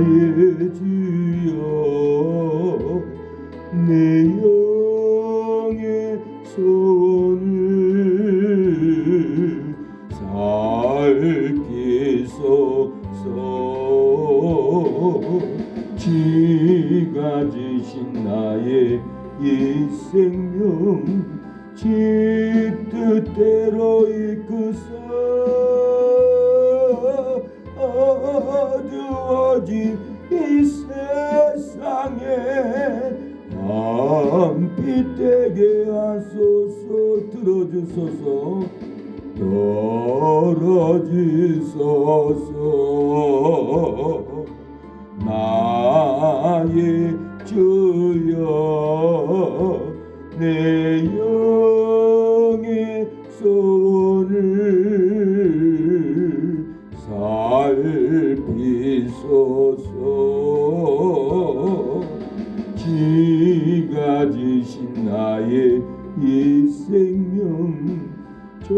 나의 주여 내 영의 소원을 살피소서. 지가 주신 나의 이 생명 집 뜻대로 이끄소. 어두워진 이 세상에 밤빛 되게 하소서. 들어주소서. 떨어지소서. 나의 주여 내 영의 소원을 살피소서. 지가 주신 나의 이 생명 저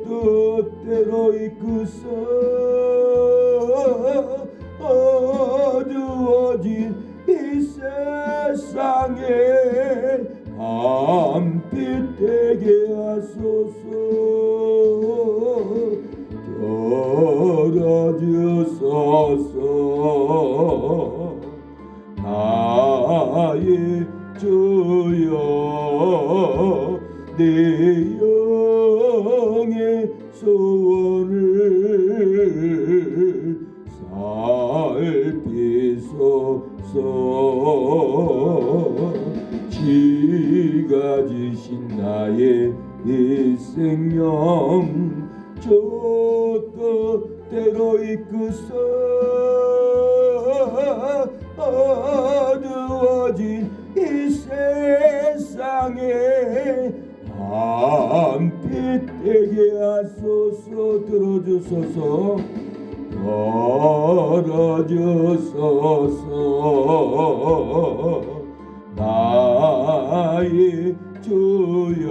뜻대로 이끄소. 어두워진 이 세상에 밤빛 되게 하소서. 떨어주소서. 나의 주여 내 영의 소원을 살피소서. 지가 주신 나의 이 생명 저 뜻대로 이끄소. 어두워진 이 세상에 밤빛 되게 하소서. 들어주소서. 떨어주소서. 나의 주여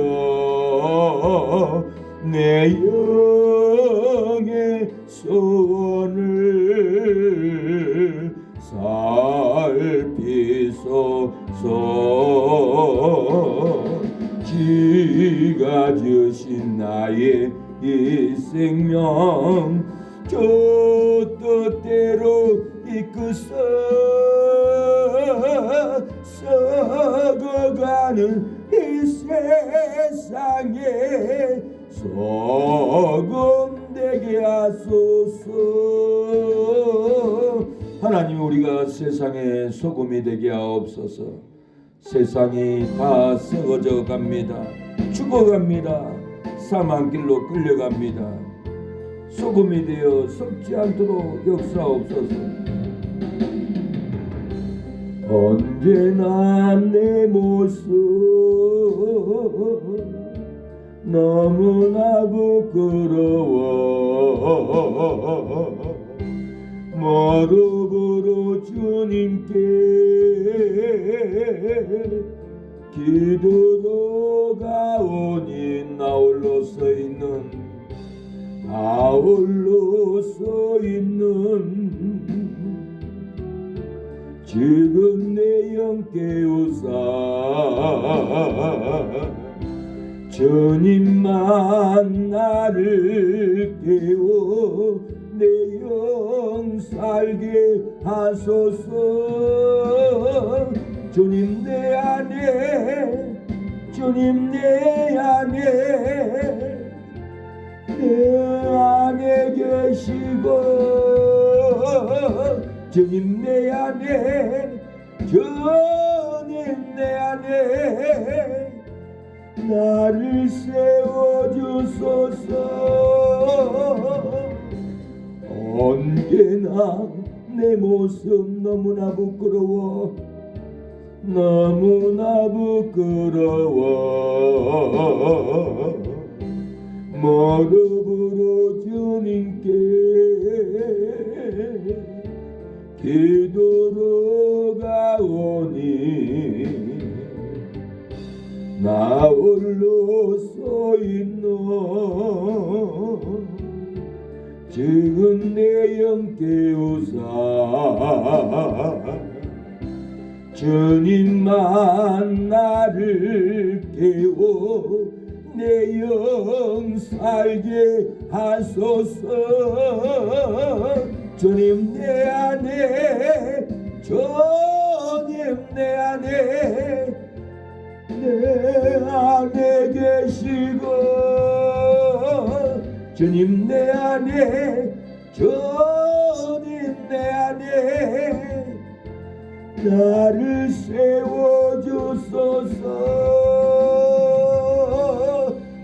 내 영의 소원을 살피소서. 지가 주신 나의 이 생명 저 뜻대로 이끄소. 썩어가는 이 세상에 소금 되게 하소서. 하나님, 우리가 세상의 소금이 되게 하옵소서. 세상이 다 썩어져 갑니다. 죽어갑니다. 사망길로 끌려갑니다. 소금이 되어 썩지 않도록 역사옵소서. 언제나 내 모습 너무나 부끄러워. 무릎으로 주님께 기도로 가오니 나 홀로 서 있는 지금 내 영 깨우사 주님만 나를 깨워 내 영 살게 하소서. 주님 내 안에 계시고 주님 내 안에 나를 세워주소서. 언제나 내 모습 너무나 부끄러워. 무릎으로 주님께 기도로 가오니 나 홀로 서 있는 지은 내 영 깨우사 주님만 나를 깨워 내 영 살게 하소서. 주님 내 안에 주님 내 안에 계시고 주님 내 안에 주님 내 안에 나를 세워주소서.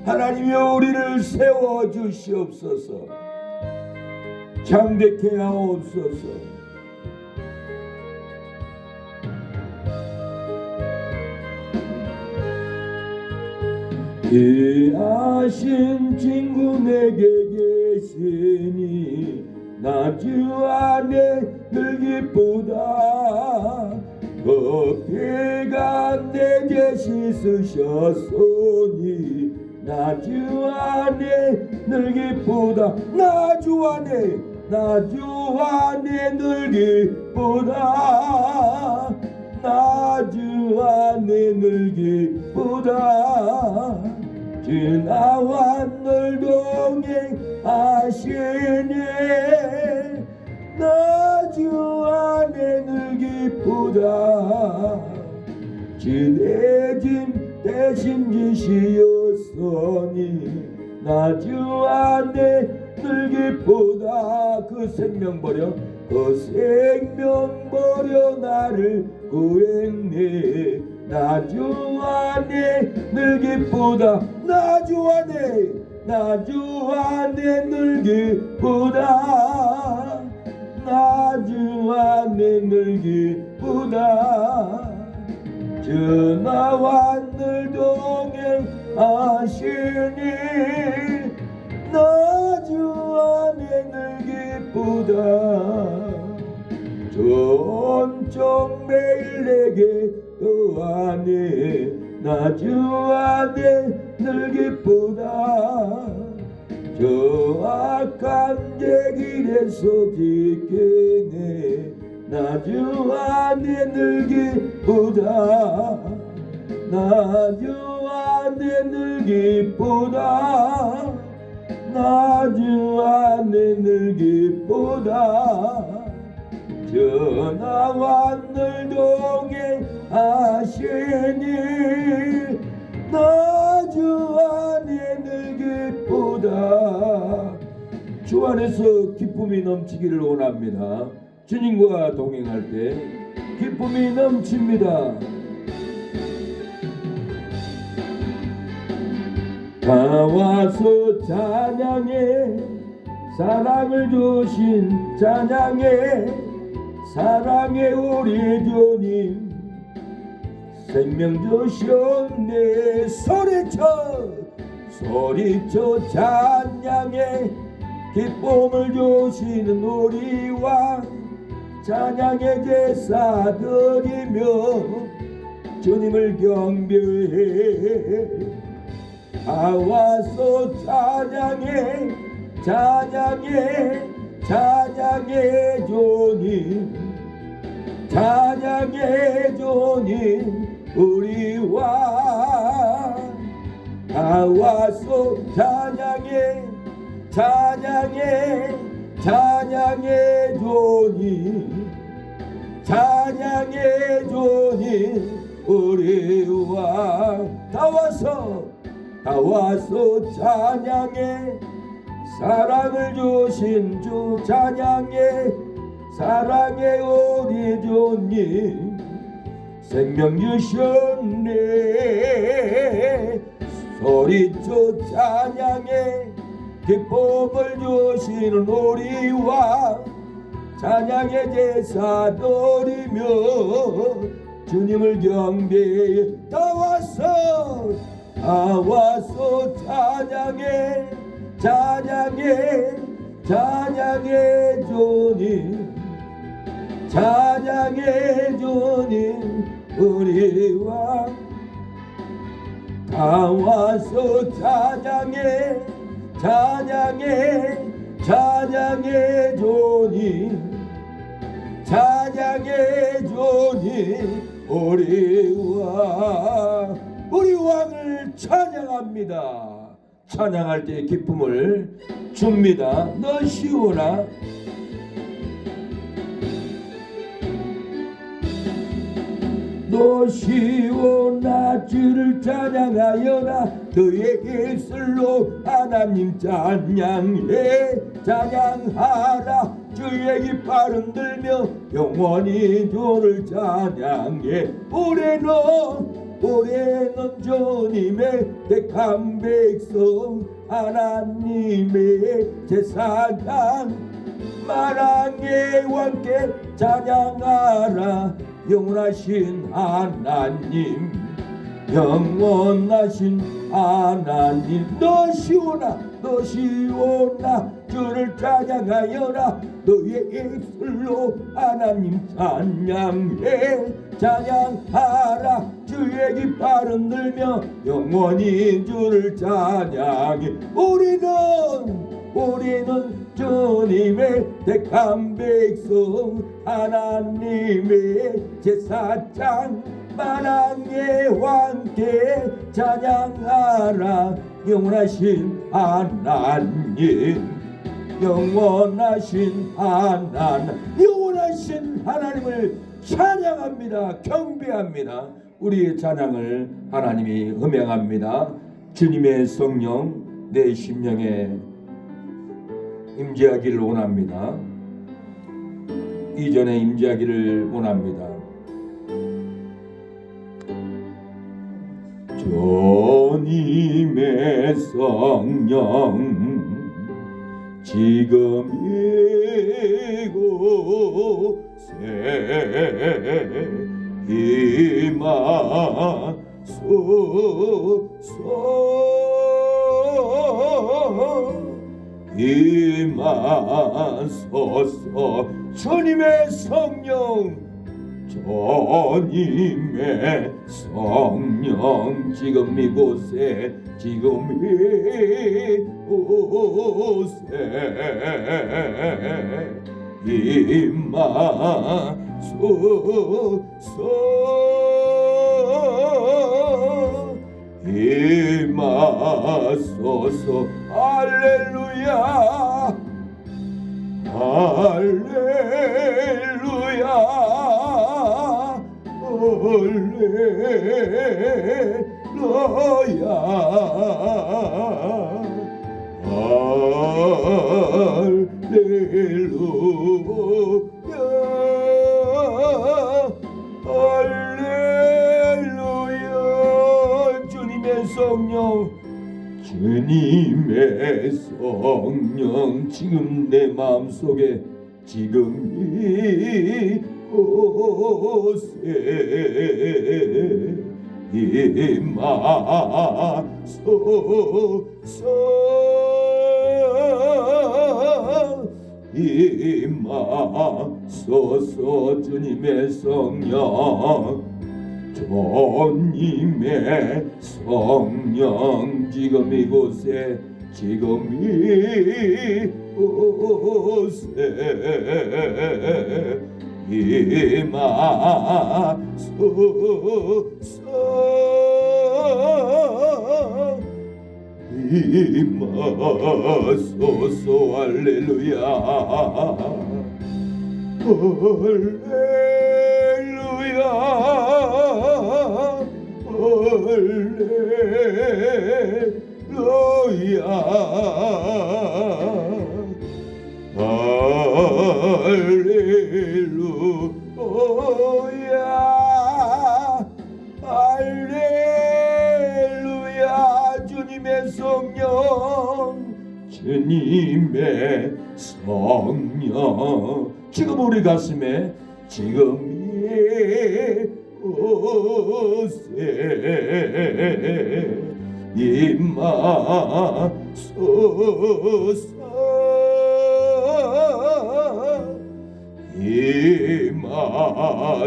하나님이 우리를 세워주시옵소서. 창대케 하옵소서. 귀하신 친구 내게 계시니 나 주 안에 늘 기쁘다. 커피가 내게 씻으셨으니 나 주 안에 늘 기쁘다. 나 주 안에 늘 기쁘다. 나 주 안에 늘 기쁘다. 주 나와 늘 동행하시네. 나 주 안에 늘 기쁘다. 주 내 짐 대신 지시었으니 나 주 안에 늘 기쁘다. 그 생명 버려 나를 구했네. 나 주 안에 늘 기쁘다. 나 주 안에 늘 기쁘다. 나 주 안에 늘 기쁘다. 주 나와 늘 동행하시니 나 주 안에 늘 기쁘다. 주 온종 매일 내게 더하네. 나 주 안에 늘 기쁘다. 저 악한 제 길에서 지키네. 나 주 안에 늘 기쁘다. 나 주 안에 늘 기쁘다. 나 주 안에 늘 기쁘다. 전하와 늘 동행하시니 나 주 안에 늘 기쁘다. 주 안에서 기쁨이 넘치기를 원합니다. 주님과 동행할 때 기쁨이 넘칩니다. 다 와서 찬양해. 사랑을 주신 찬양해. 사랑해 우리 주님. 생명 주셨네. 소리쳐 찬양해. 기쁨을 주시는 우리와 찬양의 제사 드리며 주님을 경배해. 다 와서 찬양해. 찬양해 주님. 찬양해 주님 우리와. 다 와서 찬양해. 찬양해 주님. 찬양해 주님 우리와. 다 와서 찬양해. 사랑을 주신 주 찬양해. 사랑해 우리 주님. 생명 주셨네. 소리쳐 찬양해. 기쁨을 주시는 우리와 찬양의 제사 드리며 주님을 경배해. 다 와서 찬양해. 찬양해 주님. 찬양해 주님 우리와. 다 와서 찬양해. 찬양해 찬양해 주니 찬양해 주니 우리 왕을 찬양합니다. 찬양할 때 기쁨을 줍니다. 너 시오나 너 시오나 주를 찬양하여라. 너의 입술로 하나님 찬양해 찬양하라. 주의 깃발 흔들며 영원히 주를 찬양해. 올해는 주님의 택한 백성 하나님의 제사장 만왕의 왕께 찬양하라. 영원하신 하나님 영원하신 하나님 너 시오나 주를 찬양하여라. 너의 입술로 하나님 찬양해 찬양하라. 주의 깃발 흔들며 영원히 주를 찬양해. 우리는 주님의 택한 백성 하나님의 제사장 만왕의 왕께 찬양하라. 영원하신 하나님 영원하신 하나님을 찬양합니다. 경배합니다. 우리의 찬양을 하나님이 음행합니다. 주님의 성령 내 심령에 임재하기를 원합니다. 이전에 임재하기를 원합니다. 주님의 성령 지금 이곳에 임하소서. 주님의 성령 지금 이곳에 임하소서. 할렐루야 할렐루야 할렐루야 할렐루야. 주님의 성령 지금 내 마음속에 지금 이곳에 임하소서. 주님의 성령 주님의 성령 지금 이곳에 임하소서. 할렐루야 할렐루야 할렐루야. 주님의 성령 주님의 성령 지금 우리 가슴에 지금 이곳에 임하소서.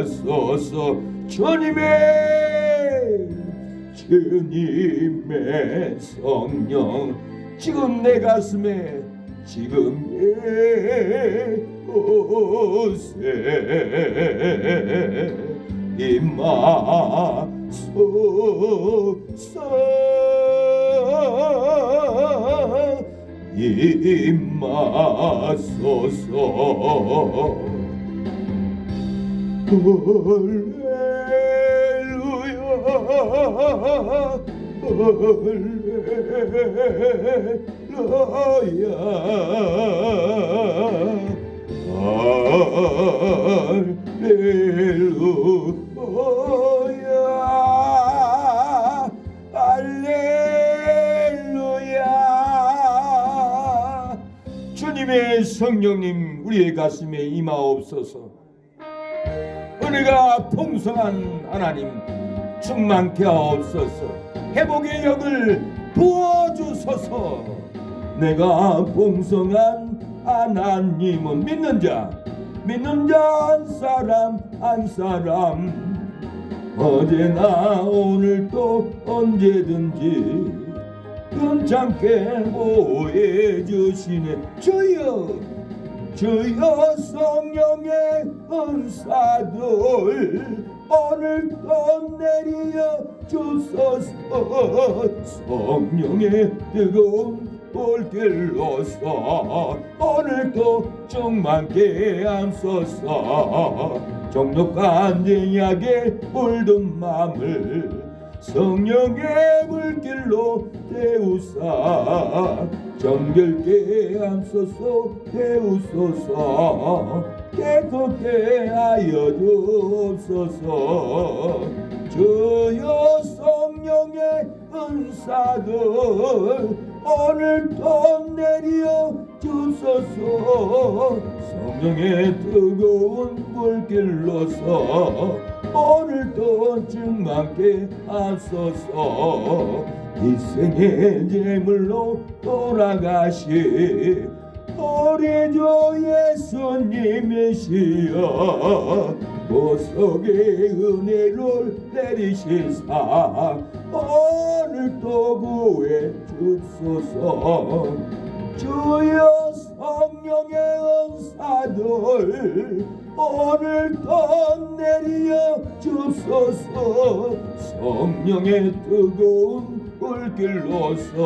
임하소서. 주님의 성령 지금 내 가슴에 지금의 곳에 임하소서. 할렐루야, 할렐루야. 주님의 성령님 우리의 가슴에 임하옵소서. 은혜가 풍성한 하나님 충만케 하옵소서. 회복의 영을 부어주소서. 내가 풍성한 하나님은 믿는 자 한 사람 어제나 오늘도 언제든지 괜찮게 보호해주시네. 주여 성령의 은사들 오늘도 내려 주소서. 성령의 뜨거운 불길로서 오늘도 충만케 하소서. 정욕한 죄악에 물든 마음을 성령의 불길로 태우사 정결케 하소서. 태우소서. 깨끗게 하여 주옵소서. 주여 성령의 은사들 오늘도 내려 주소서. 성령의 뜨거운 불길로서 오늘도 충만케 하소서. 이 생의 제물로 돌아가시 우리 주 예수님이시여 보석의 은혜를 내리시사 오늘도 구해 주소서. 주여 성령의 은사들 오늘도 내려 주소서. 성령의 뜨거운 불길로서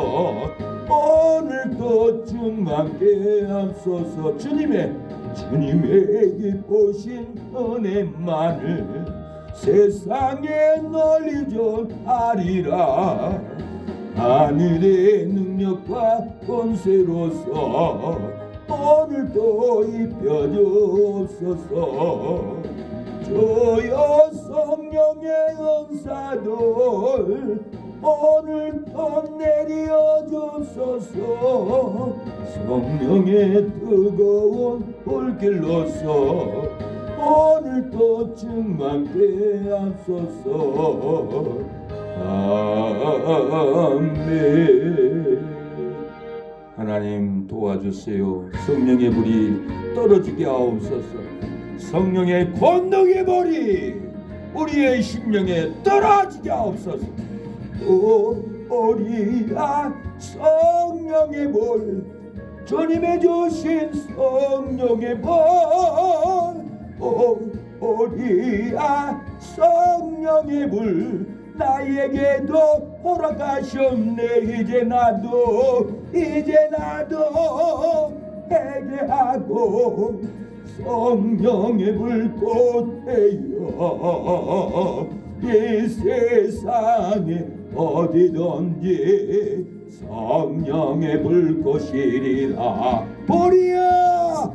오늘도 충만케 하소서. 주님의 기쁘신 은혜만을 세상에 널리 전하리라. 하늘의 능력과 권세로서 오늘도 입혀주옵소서. 주여 성령의 은사들 오늘도 내려 주소서. 성령의 뜨거운 불길로서 오늘도 충만케 하소서. 아멘. 하나님 도와주세요. 성령의 불이 떨어지게 하옵소서. 성령의 권능의 불이 우리의 심령에 떨어지게 하옵소서. 우리야 성령의 불 주님의 주신 성령의 불 우리야 성령의 불 나에게도 허락하셨네. 이제 나도 회개하고 성령의 불꽃에여 이 세상에 어디든지 성령의 불꽃이리라. 보리야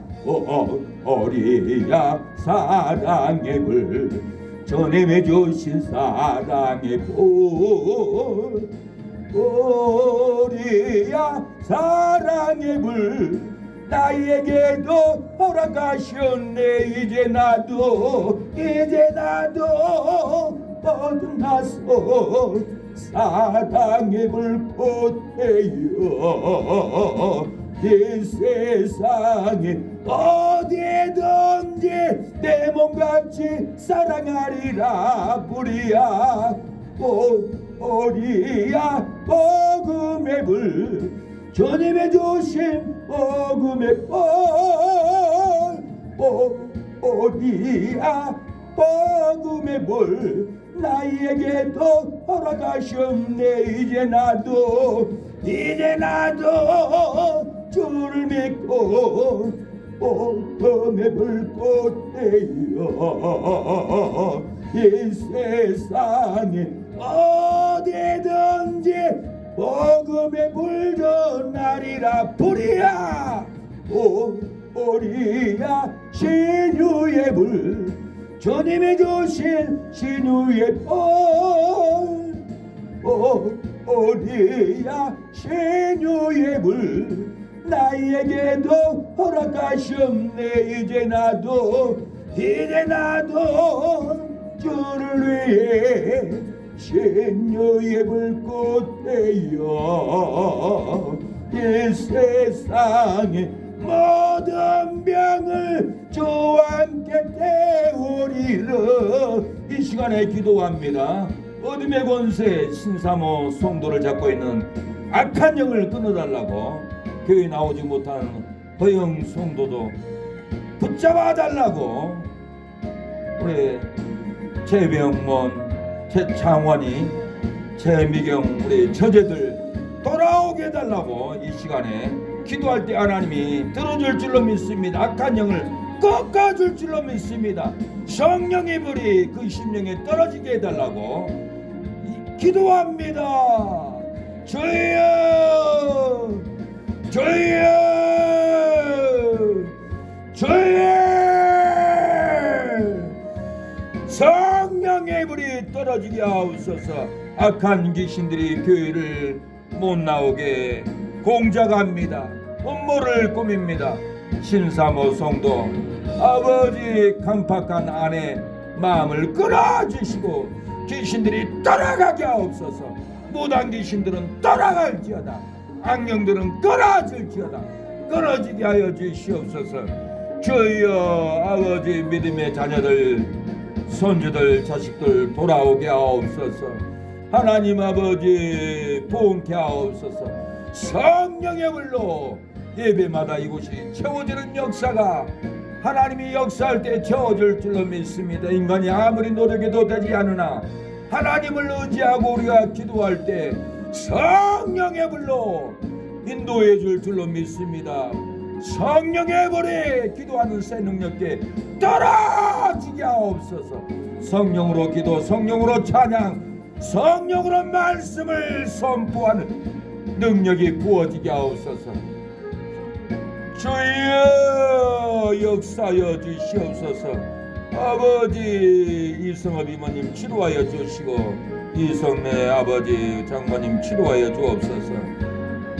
어리야 사랑의 불 주님의 주신 사랑의 불 보리야 사랑의 불 나에게도 허락하셨네. 이제 나도 어둠나서 사랑의 불꽃에여 이 세상에 어디든지 내 몸같이 사랑하리라. 뿌리야 복음의 불 주님의 주신 복음의 볼이야 복음의 볼 나에게도 허락하셨네. 이제 나도 주를 믿고 복음의 불꽃되어 이 세상에 어디든지 복음의 불 전하리라. 불이야 불이야 신유의 불 주님이 주신 신유의 불이야 신유의 불 나에게도 허락하셨네. 이제 나도 주를 위해 신유의 불꽃 되어 이 세상에 모든 병을 주와 함께 태우리라. 이 시간에 기도합니다. 어둠의 권세 신사모 성도를 잡고 있는 악한 영을 끊어달라고, 교회 나오지 못한 허영 성도도 붙잡아 달라고, 우리 최병문, 최창원이, 최미경 우리 처제들 돌아오게 해달라고 이 시간에 기도할 때 하나님이 들어줄 줄로 믿습니다. 악한 영을 꺾어줄 줄로 믿습니다. 성령의 불이 그 심령에 떨어지게 해달라고 기도합니다. 주여 주여 주여 성령의 불이 떨어지게 하옵소서. 악한 귀신들이 교회를 못 나오게 공작합니다. 음모를 꾸밉니다. 신사모 성도 아버지 강팍한 아내 마음을 끌어주시고 귀신들이 떠나가게 하옵소서. 무당 귀신들은 떠나갈지어다. 악령들은 끊어질지어다. 끊어지게 하여 주시옵소서. 주여 아버지 믿음의 자녀들 손주들 자식들 돌아오게 하옵소서. 하나님 아버지 부흥케 하옵소서. 성령의 불로 예배마다 이곳이 채워지는 역사가 하나님이 역사할 때 채워질 줄로 믿습니다. 인간이 아무리 노력해도 되지 않으나 하나님을 의지하고 우리가 기도할 때 성령의 불로 인도해 줄 줄로 믿습니다. 성령의 불이 기도하는 새 능력에 떨어지게 하옵소서. 성령으로 기도, 성령으로 찬양, 성령으로 말씀을 선포하는 능력이 부어지게 하옵소서. 주여 역사하여 주시옵소서. 아버지 이성업 이모님 치료하여 주시고 이성래 아버지 장모님 치료하여 주옵소서.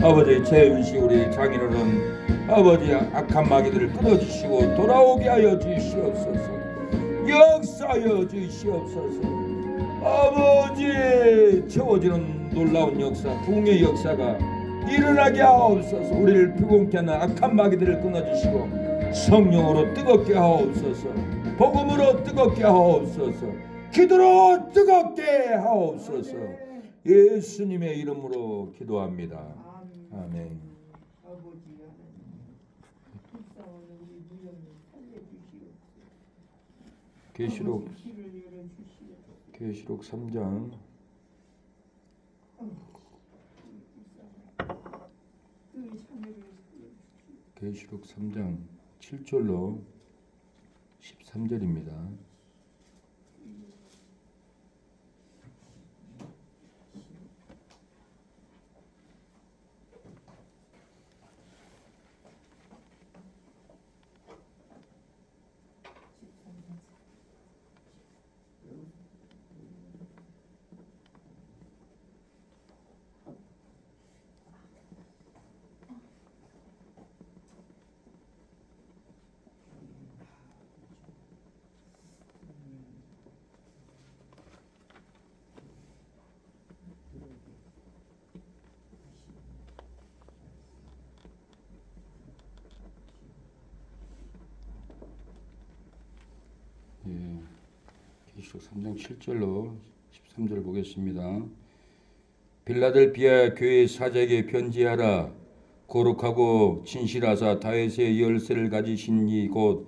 아버지 최윤씨 우리 장인어른 아버지 악한 마귀들을 끊어주시고 돌아오게 하여 주시옵소서. 역사하여 주시옵소서. 아버지 채워지는 놀라운 역사, 부흥의 역사가 일어나게 하옵소서. 우리를 피곤케 하는 악한 마귀들을 끊어주시고 성령으로 뜨겁게 하옵소서. 복음으로 뜨겁게 하옵소서. 기도로 뜨겁게 하옵소서. 예수님의 이름으로 기도합니다. 아멘. 계시록 3장 계시록 3장 7절로 13절입니다. 계시록 3장 7절로 13절 보겠습니다. 빌라델비아 교회 사자에게 편지하라. 거룩하고 진실하사 다윗의 열쇠를 가지신 이 곧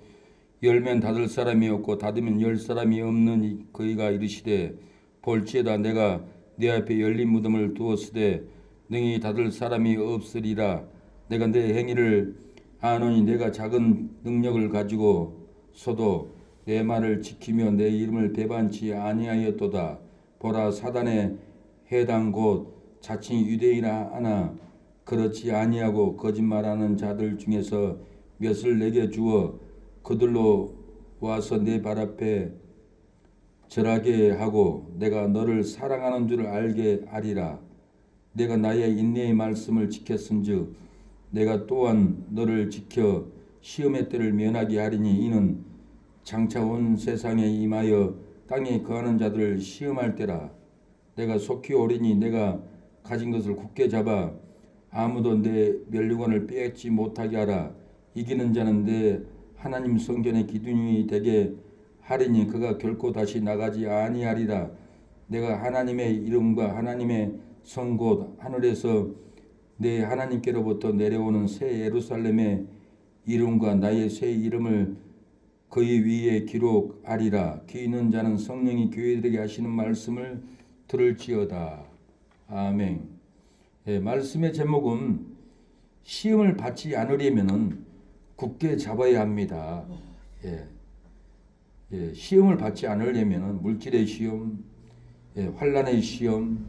열면 닫을 사람이 없고 닫으면 열 사람이 없는 그이가 이르시되 볼지어다 내가 내 앞에 열린 무덤을 두었으되 능히 닫을 사람이 없으리라. 내가 내 행위를 아노니 내가 작은 능력을 가지고서도 내 말을 지키며 내 이름을 배반치 아니하였도다. 보라 사단의 해당 곧 자칭 유대인이라 하나 그렇지 아니하고 거짓말하는 자들 중에서 몇을 내게 주어 그들로 와서 내 발 앞에 절하게 하고 내가 너를 사랑하는 줄 알게 하리라. 내가 나의 인내의 말씀을 지켰은즉 내가 또한 너를 지켜 시험의 때를 면하게 하리니 이는 장차 온 세상에 임하여 땅에 거하는 자들을 시험할 때라. 내가 속히 오리니 내가 가진 것을 굳게 잡아 아무도 내 면류관을 빼앗지 못하게 하라. 이기는 자는 내 하나님 성전의 기둥이 되게 하리니 그가 결코 다시 나가지 아니하리라. 내가 하나님의 이름과 하나님의 성 곧 하늘에서 내 하나님께로부터 내려오는 새 예루살렘의 이름과 나의 새 이름을 그의 위에 기록하리라. 귀 있는 자는 성령이 교회들에게 하시는 말씀을 들을지어다. 아멘. 예, 말씀의 제목은 시험을 받지 않으려면 굳게 잡아야 합니다. 시험을 받지 않으려면 물질의 시험, 환난의 시험,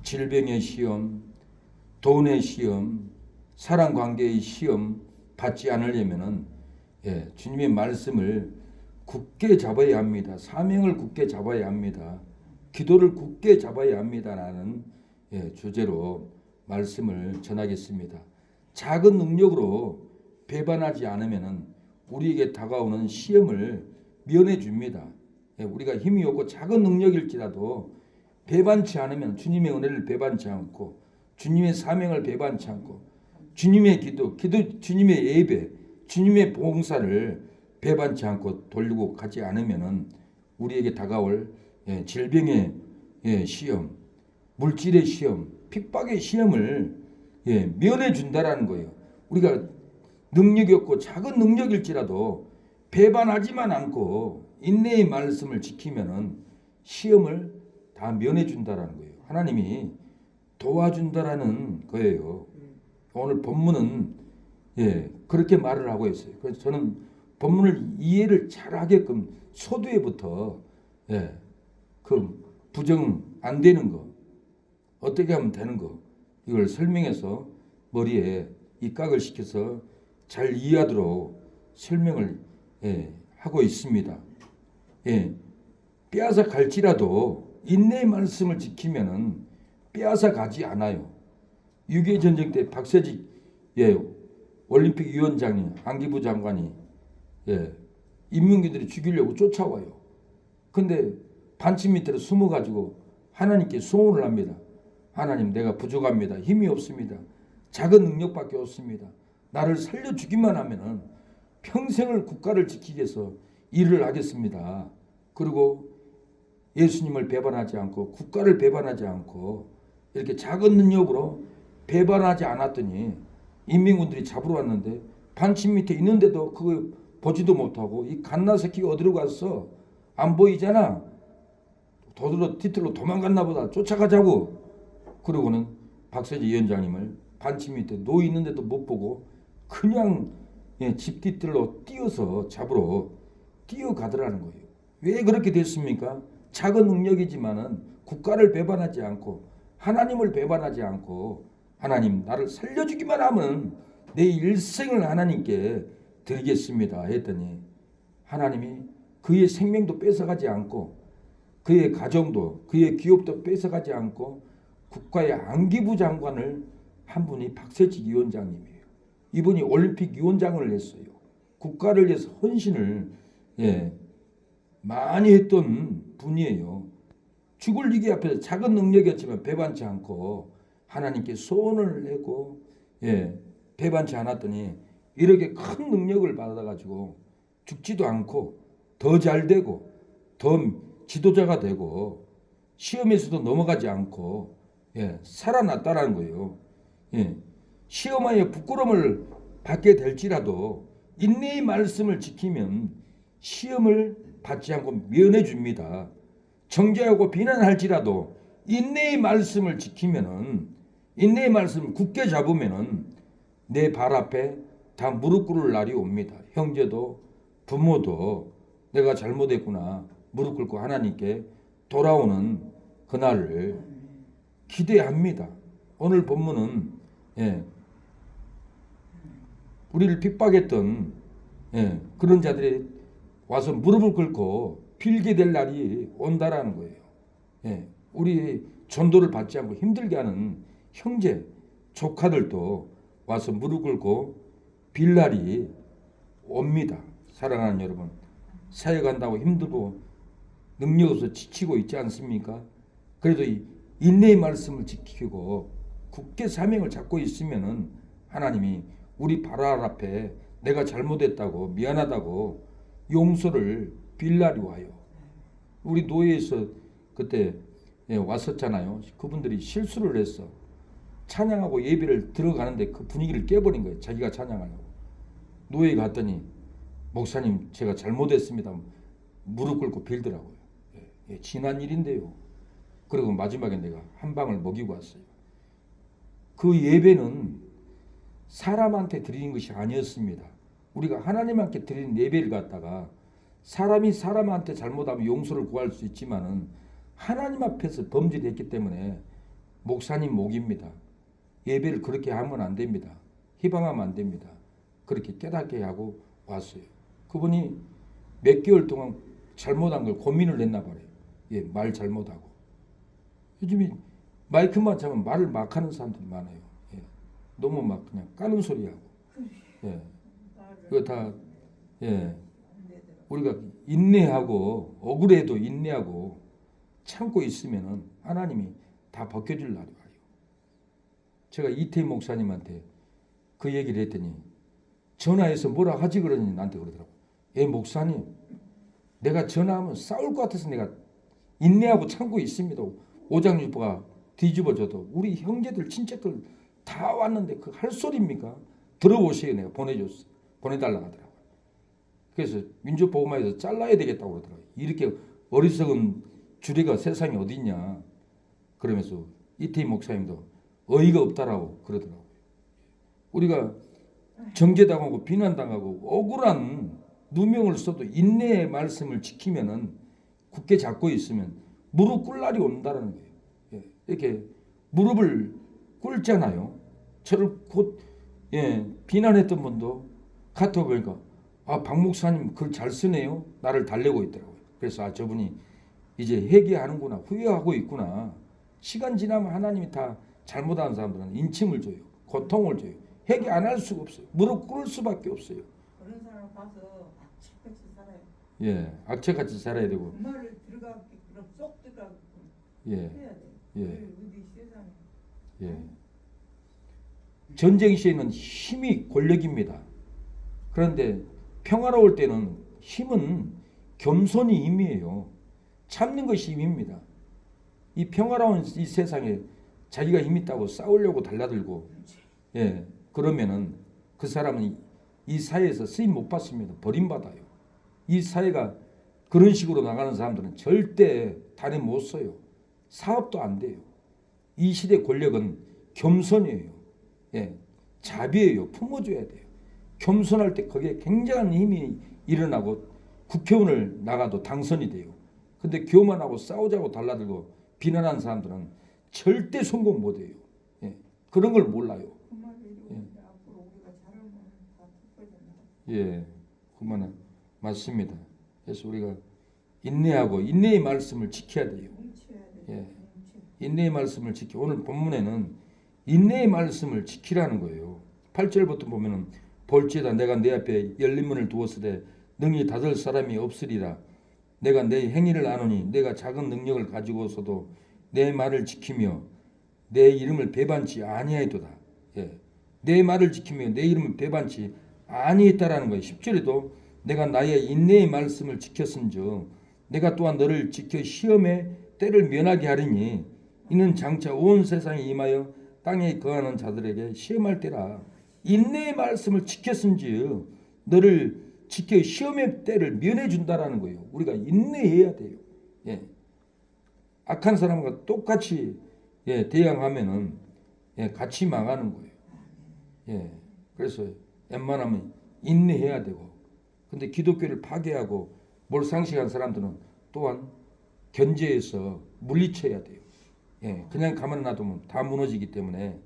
질병의 시험, 돈의 시험, 사랑관계의 시험 받지 않으려면 주님의 말씀을 굳게 잡아야 합니다. 사명을 굳게 잡아야 합니다. 기도를 굳게 잡아야 합니다라는 주제로 말씀을 전하겠습니다. 작은 능력으로 배반하지 않으면 우리에게 다가오는 시험을 면해 줍니다. 우리가 힘이 없고 작은 능력일지라도 배반치 않으면 주님의 은혜를 배반치 않고 주님의 사명을 배반치 않고 주님의 기도, 주님의 예배, 주님의 봉사를 배반치 않고 돌리고 가지 않으면 우리에게 다가올 질병의 시험, 물질의 시험, 핍박의 시험을 면해 준다라는 거예요. 우리가 능력이 없고 작은 능력일지라도 배반하지만 않고 인내의 말씀을 지키면은 시험을 다 면해 준다라는 거예요. 하나님이 도와준다라는 거예요. 오늘 본문은 그렇게 말을 하고 있어요. 그래서 저는 본문을 이해를 잘하게끔 서두에부터 그 부정 안 되는 거 어떻게 하면 되는 거 이걸 설명해서 머리에 입각을 시켜서 잘 이해하도록 설명을 하고 있습니다. 빼앗아 갈지라도 인내의 말씀을 지키면은 빼앗아 가지 않아요. 6.25 전쟁 때 박세직 올림픽 위원장이 안기부 장관이 인민군들이 죽이려고 쫓아와요. 근데 반치 밑으로 숨어가지고 하나님께 소원을 합니다. 하나님 내가 부족합니다. 힘이 없습니다. 작은 능력밖에 없습니다. 나를 살려주기만 하면은 평생을 국가를 지키기 위해서 일을 하겠습니다. 그리고 예수님을 배반하지 않고 국가를 배반하지 않고 이렇게 작은 능력으로 배반하지 않았더니 인민군들이 잡으러 왔는데 반치 밑에 있는데도 그거 보지도 못하고 이 갓나 새끼가 어디로 갔어? 안 보이잖아. 도드로 뒤틀로 도망갔나 보다. 쫓아가자고. 그러고는 박세지 위원장님을 반치 밑에 놓여 있는데도 못 보고 그냥 집 뒤틀로 뛰어서 잡으러 뛰어가더라는 거예요. 왜 그렇게 됐습니까? 작은 능력이지만은 국가를 배반하지 않고 하나님을 배반하지 않고 하나님 나를 살려주기만 하면 내 일생을 하나님께 드리겠습니다 했더니 하나님이 그의 생명도 뺏어가지 않고 그의 가정도 그의 기업도 뺏어가지 않고 국가의 안기부 장관을 한 분이 박세직 위원장님이에요. 이분이 올림픽 위원장을 했어요. 국가를 위해서 헌신을 많이 했던 분이에요. 죽을 위기 앞에서 작은 능력이었지만 배반치 않고 하나님께 소원을 내고 배반치 않았더니 이렇게 큰 능력을 받아가지고 죽지도 않고 더 잘 되고 더 지도자가 되고 시험에서도 넘어가지 않고 살아났다라는 거예요. 시험하여 부끄러움을 받게 될지라도 인내의 말씀을 지키면 시험을 받지 않고 면해 줍니다. 정죄하고 비난할지라도 인내의 말씀을 지키면은, 인내의 말씀을 굳게 잡으면은 내 발 앞에 다 무릎 꿇을 날이 옵니다. 형제도 부모도 내가 잘못했구나 무릎 꿇고 하나님께 돌아오는 그날을 기대합니다. 오늘 본문은 우리를 핍박했던 그런 자들이 와서 무릎을 꿇고 빌게 될 날이 온다라는 거예요. 우리 전도를 받지 않고 힘들게 하는 형제, 조카들도 와서 무릎 꿇고 빌 날이 옵니다. 사랑하는 여러분, 사역한다고 힘들고 능력 없어 지치고 있지 않습니까? 그래도 이 인내의 말씀을 지키고 굳게 사명을 잡고 있으면은 하나님이 우리 발 앞에 내가 잘못했다고 미안하다고 용서를 빌 날이 와요. 우리 노예에서 그때 왔었잖아요. 그분들이 실수를 했어. 찬양하고 예배를 들어가는데 그 분위기를 깨버린 거예요. 자기가 찬양하려고. 노예 갔더니 목사님 제가 잘못했습니다. 무릎 꿇고 빌더라고요. 지난 일인데요. 그리고 마지막에 내가 한 방을 먹이고 왔어요. 그 예배는 사람한테 드리는 것이 아니었습니다. 우리가 하나님한테 드리는 예배를 갖다가 사람이 사람한테 잘못하면 용서를 구할 수 있지만은 하나님 앞에서 범죄를 했기 때문에 목사님 목입니다. 예배를 그렇게 하면 안 됩니다. 희방하면 안 됩니다. 그렇게 깨닫게 하고 왔어요. 그분이 몇 개월 동안 잘못한 걸 고민을 했나 봐요. 말 잘못하고. 요즘에 마이크만 잡으면 말을 막 하는 사람들이 많아요. 너무 막 그냥 까는 소리 하고. 그거 다 우리가 인내하고 억울해도 인내하고 참고 있으면은 하나님이 다 벗겨줄 날이 와요. 제가 이태희 목사님한테 그 얘기를 했더니 전화해서 뭐라 하지 그러니 나한테 그러더라고. 목사님, 내가 전화하면 싸울 것 같아서 내가 인내하고 참고 있습니다. 오장육부가 뒤집어져도 우리 형제들 친척들 다 왔는데 그 할 소리입니까? 들어보세요. 내가 보내달라고 하더라고요. 그래서 민주보호마에서 잘라야 되겠다고 그러더라고요. 이렇게 어리석은 주례가 세상에 어디 있냐. 그러면서 이태희 목사님도 어이가 없다라고 그러더라고요. 우리가 정죄당하고 비난당하고 억울한 누명을 써도 인내의 말씀을 지키면은 굳게 잡고 있으면 무릎 꿇을 날이 온다는 거예요. 이렇게 무릎을 꿇잖아요. 저를 곧 비난했던 분도 카톡 보니까 박 목사님 글 잘 쓰네요. 나를 달래고 있더라고요. 그래서 저분이 이제 회개하는구나, 후회하고 있구나. 시간 지나면 하나님이 다 잘못한 사람들은 인침을 줘요. 고통을 줘요. 회개 안 할 수가 없어요. 무릎 꿇을 수밖에 없어요. 그런 사람 봐서 악착같이 살아요. 악착같이 살아야 되고. 그 말을 들어가게 그럼 쏙 들어가고 해야 돼. 어디 세상에. 전쟁 시에는 힘이 권력입니다. 그런데 평화로울 때는 힘은 겸손이 힘이에요. 참는 것이 힘입니다. 이 평화로운 이 세상에 자기가 힘 있다고 싸우려고 달라들고 그러면은 그 사람은 이 사회에서 쓰임 못 받습니다. 버림받아요. 이 사회가 그런 식으로 나가는 사람들은 절대 단에 못 써요. 사업도 안 돼요. 이 시대 권력은 겸손이에요. 자비예요. 품어줘야 돼요. 겸손할 때 거기에 굉장한 힘이 일어나고 국회의원을 나가도 당선이 돼요. 근데 교만하고 싸우자고 달라들고 비난하는 사람들은 절대 성공 못해요. 그런 걸 몰라요. 앞으로 우리가 잘하면 다 특별히 그 말은 맞습니다. 그래서 우리가 인내하고 인내의 말씀을 지켜야 돼요. 인내의 말씀을 지켜. 오늘 본문에는 인내의 말씀을 지키라는 거예요. 8절부터 보면은 볼지어다 내가 내 앞에 열린 문을 두었으되 능히 닫을 사람이 없으리라. 내가 내 행위를 아노니 내가 작은 능력을 가지고서도 내 말을 지키며 내 이름을 배반치 아니하였도다. 내 말을 지키며 내 이름을 배반치 아니했다라는 거예요. 10절에도 내가 나의 인내의 말씀을 지켰은즉 내가 또한 너를 지켜 시험의 때를 면하게 하리니 이는 장차 온 세상에 임하여 땅에 거하는 자들에게 시험할 때라. 인내의 말씀을 지켰은지 너를 지켜 시험의 때를 면해 준다라는 거예요. 우리가 인내해야 돼요. 예. 악한 사람과 똑같이 대항하면은 같이 망하는 거예요. 예. 그래서 웬만하면 인내해야 되고, 근데 기독교를 파괴하고 몰상식한 사람들은 또한 견제해서 물리쳐야 돼요. 예. 그냥 가만 놔두면 다 무너지기 때문에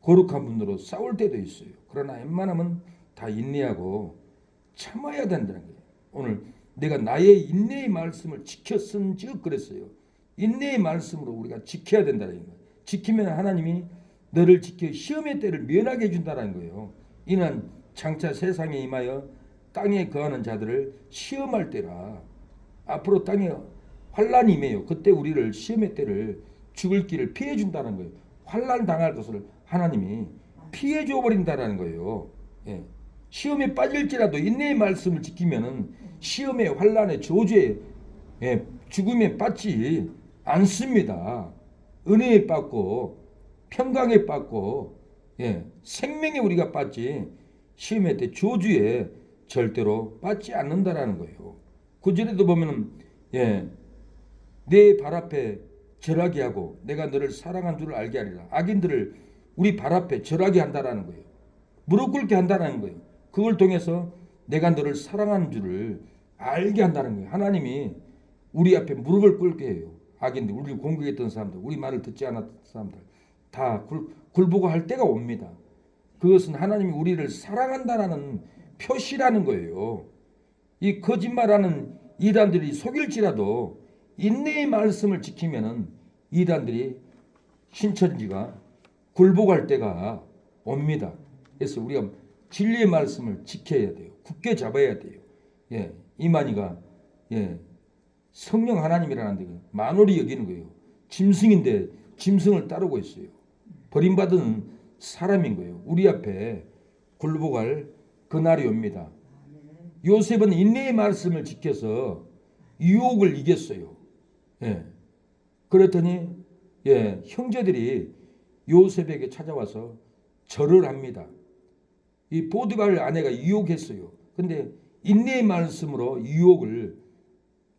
거룩한 분으로 싸울 때도 있어요. 그러나 웬만하면 다 인내하고 참아야 된다는 거예요. 오늘 내가 나의 인내의 말씀을 지켰은즉 그랬어요. 인내의 말씀으로 우리가 지켜야 된다는 거예요. 지키면 하나님이 너를 지켜 시험의 때를 면하게 해준다는 거예요. 이는 장차 세상에 임하여 땅에 거하는 자들을 시험할 때라. 앞으로 땅에 환란이 임해요. 그때 우리를 시험의 때를 죽을 길을 피해 준다는 거예요. 환란 당할 것을 하나님이 피해 줘 버린다는 거예요. 예. 시험에 빠질지라도 인내의 말씀을 지키면은 시험의 환란의 저주에 죽음에 빠지지 않습니다. 은혜에 빠고 평강에 빠고 생명에 우리가 빠지 시험의 때 저주에 절대로 빠지지 않는다라는 거예요. 구절에도 보면은 내 발 앞에 절하게 하고 내가 너를 사랑한 줄을 알게 하리라. 악인들을 우리 발 앞에 절하게 한다라는 거예요. 무릎 꿇게 한다라는 거예요. 그걸 통해서 내가 너를 사랑하는 줄을 알게 한다는 거예요. 하나님이 우리 앞에 무릎을 꿇게 해요. 악인들, 우리를 공격했던 사람들, 우리 말을 듣지 않았던 사람들 다 굴보고 할 때가 옵니다. 그것은 하나님이 우리를 사랑한다라는 표시라는 거예요. 이 거짓말하는 이단들이 속일지라도 인내의 말씀을 지키면은 이단들이 신천지가 굴복할 때가 옵니다. 그래서 우리가 진리의 말씀을 지켜야 돼요. 굳게 잡아야 돼요. 이만희가 성령 하나님이라는 데 만홀히 여기는 거예요. 짐승인데 짐승을 따르고 있어요. 버림받은 사람인 거예요. 우리 앞에 굴복할 그날이 옵니다. 요셉은 인내의 말씀을 지켜서 유혹을 이겼어요. 그랬더니 형제들이 요셉에게 찾아와서 절을 합니다. 이 보디발 아내가 유혹했어요. 근데 인내의 말씀으로 유혹을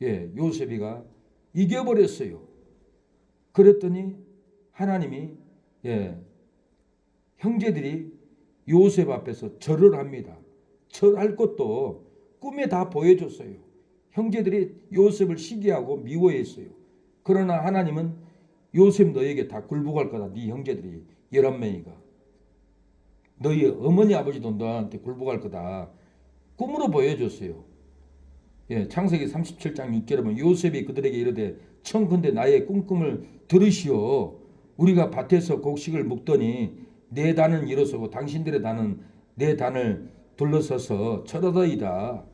요셉이가 이겨버렸어요. 그랬더니 하나님이 형제들이 요셉 앞에서 절을 합니다. 절할 것도 꿈에 다 보여줬어요. 형제들이 요셉을 시기하고 미워했어요. 그러나 하나님은 요셉 너에게 다 굴복할 거다. 네 형제들이 11명이가 너희 어머니 아버지도 너한테 굴복할 거다. 꿈으로 보여줬어요. 창세기 37장 6절에 보면 요셉이 그들에게 이르되 청컨대 나의 꿈꿈을 들으시오. 우리가 밭에서 곡식을 묵더니 내 단은 일어서고 당신들의 단은 내 단을 둘러서서 철하더이다.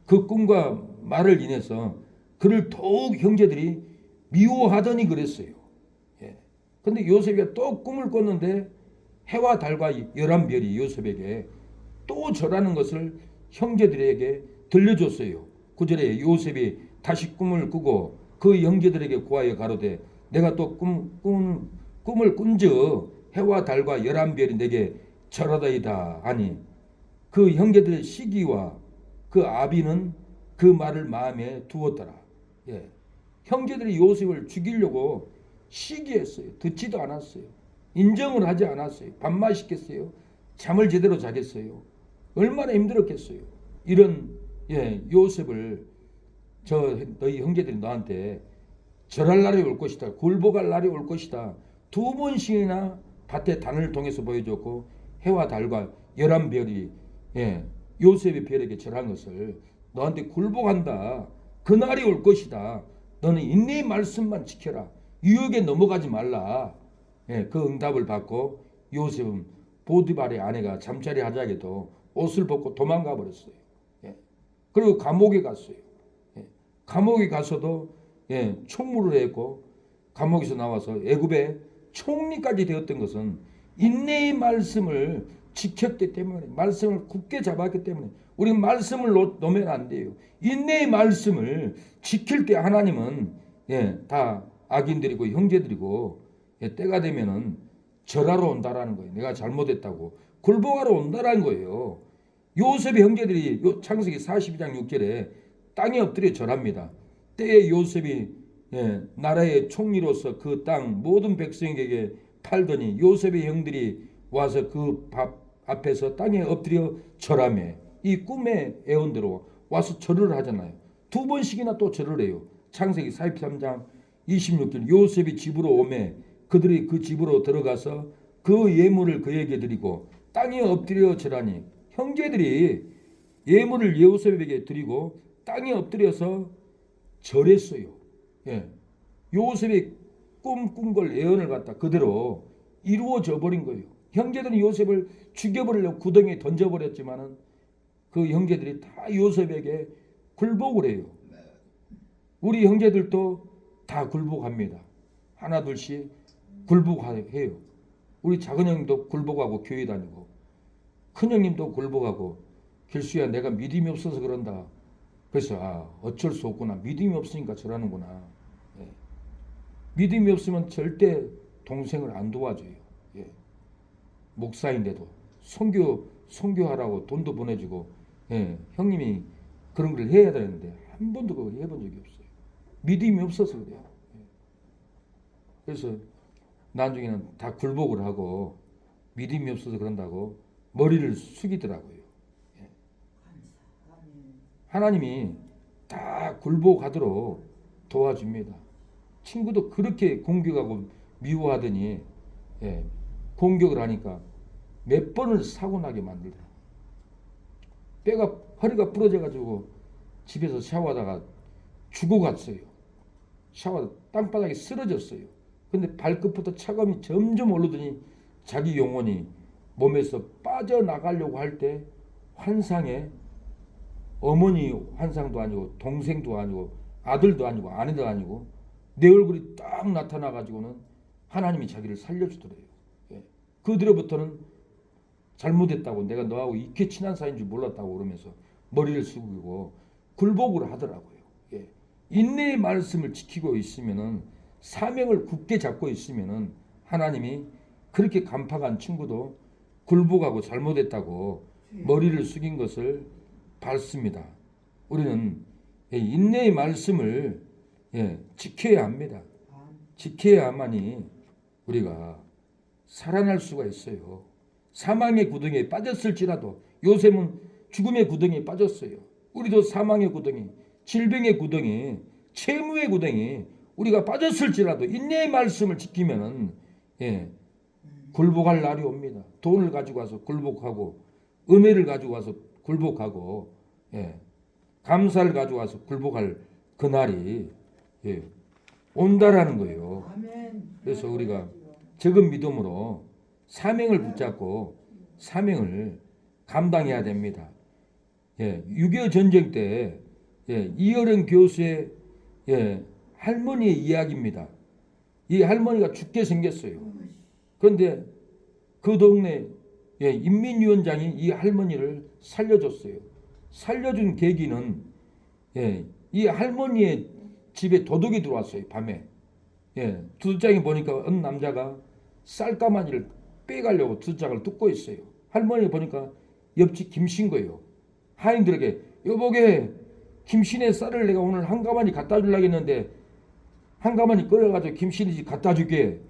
그 꿈과 말을 인해서 그를 더욱 형제들이 미워하더니 그랬어요. 근데 요셉이 또 꿈을 꿨는데 해와 달과 11별이 요셉에게 또 절하는 것을 형제들에게 들려줬어요. 9절에 요셉이 다시 꿈을 꾸고 그 형제들에게 구하여 가로되 내가 또 꿈을 꾼즉 해와 달과 11별이 내게 절하다이다 하니 그 형제들의 시기와 그 아비는 그 말을 마음에 두었더라. 형제들이 요셉을 죽이려고 시기했어요. 듣지도 않았어요. 인정을 하지 않았어요. 밥맛 시켰어요. 잠을 제대로 자겠어요. 얼마나 힘들었겠어요. 이런 요셉을 너희 형제들이 너한테 절할 날이 올 것이다. 굴복할 날이 올 것이다. 2번씩이나 밭에 단을 통해서 보여줬고 해와 달과 11별이 요셉의 별에게 절한 것을 너한테 굴복한다. 그날이 올 것이다. 너는 인내의 말씀만 지켜라. 유혹에 넘어가지 말라. 그 응답을 받고 요셉은 보디발의 아내가 잠자리 하자게도 옷을 벗고 도망가 버렸어요. 그리고 감옥에 갔어요. 감옥에 가서도 총무를 했고 감옥에서 나와서 애굽의 총리까지 되었던 것은 인내의 말씀을 지켰기 때문에, 말씀을 굳게 잡았기 때문에. 우리 말씀을 놓으면 안 돼요. 인내의 말씀을 지킬 때 하나님은 다 악인들이고 형제들이고 때가 되면은 절하러 온다라는 거예요. 내가 잘못했다고 굴복하러 온다라는 거예요. 요셉의 형제들이 창세기 42장 6절에 땅에 엎드려 절합니다. 때에 요셉이 나라의 총리로서 그 땅 모든 백성에게 팔더니 요셉의 형들이 와서 그 밥 앞에서 땅에 엎드려 절하며 이 꿈의 애원대로 와서 절을 하잖아요. 두 번씩이나 또 절을 해요. 창세기 43장 26절 요셉이 집으로 오매 그들이 그 집으로 들어가서 그 예물을 그에게 드리고 땅에 엎드려 절하니 형제들이 예물을 요셉에게 드리고 땅에 엎드려서 절했어요. 요셉이 꿈꾼 걸 예언을 갖다 그대로 이루어져 버린 거예요. 형제들은 요셉을 죽여버리려고 구덩이에 던져버렸지만은 그 형제들이 다 요셉에게 굴복을 해요. 우리 형제들도 다 굴복합니다. 하나 둘씩 굴복해요. 우리 작은 형님도 굴복하고 교회 다니고 큰 형님도 굴복하고 길수야 내가 믿음이 없어서 그런다. 그래서 어쩔 수 없구나. 믿음이 없으니까 저러는구나. 믿음이 없으면 절대 동생을 안 도와줘요. 목사인데도 선교하라고 돈도 보내주고 형님이 그런 걸 해야 되는데 한 번도 그거 해본 적이 없어요. 믿음이 없어서 그래요. 그래서 나중에는 다 굴복을 하고 믿음이 없어서 그런다고 머리를 숙이더라고요. 하나님이 다 굴복하도록 도와줍니다. 친구도 그렇게 공격하고 미워하더니 공격을 하니까 몇 번을 사고 나게 만들더라고요. 허리가 부러져가지고 집에서 샤워하다가 죽어갔어요. 샤워 땅바닥에 쓰러졌어요. 근데 발끝부터 차감이 점점 오르더니 자기 영혼이 몸에서 빠져나가려고 할 때 환상에 어머니 환상도 아니고 동생도 아니고 아들도 아니고 아내도 아니고 내 얼굴이 딱 나타나가지고는 하나님이 자기를 살려주더래요. 그 뒤로부터는 잘못했다고 내가 너하고 이렇게 친한 사이인 줄 몰랐다고 그러면서 머리를 숙이고 굴복을 하더라고요. 인내의 말씀을 지키고 있으면은 사명을 굳게 잡고 있으면은 하나님이 그렇게 간파간 친구도 굴복하고 잘못했다고 머리를 숙인 것을 봤습니다. 우리는 인내의 말씀을 지켜야 합니다. 지켜야만이 우리가 살아날 수가 있어요. 사망의 구덩이에 빠졌을지라도 요셉은 죽음의 구덩이에 빠졌어요. 우리도 사망의 구덩이, 질병의 구덩이, 채무의 구덩이 우리가 빠졌을지라도 인내의 말씀을 지키면은 굴복할 날이 옵니다. 돈을 가지고 와서 굴복하고 은혜를 가지고 와서 굴복하고 감사를 가지고 와서 굴복할 그날이 온다라는 거예요. 그래서 우리가 적은 믿음으로 사명을 붙잡고 사명을 감당해야 됩니다. 6.25 전쟁 때 이어령 교수의 할머니의 이야기입니다. 이 할머니가 죽게 생겼어요. 그런데 그 동네 인민위원장이 이 할머니를 살려줬어요. 살려준 계기는 이 할머니의 집에 도둑이 들어왔어요. 밤에. 두장에 보니까 어느 남자가 쌀가마니를 빼가려고 두장을 뜯고 있어요. 할머니 보니까 옆집 김신 거예요. 하인들에게 여보게 김신의 쌀을 내가 오늘 한 가마니 갖다 주려고 했는데 한 가마니 끓여가지고 김신이 집 갖다 줄게.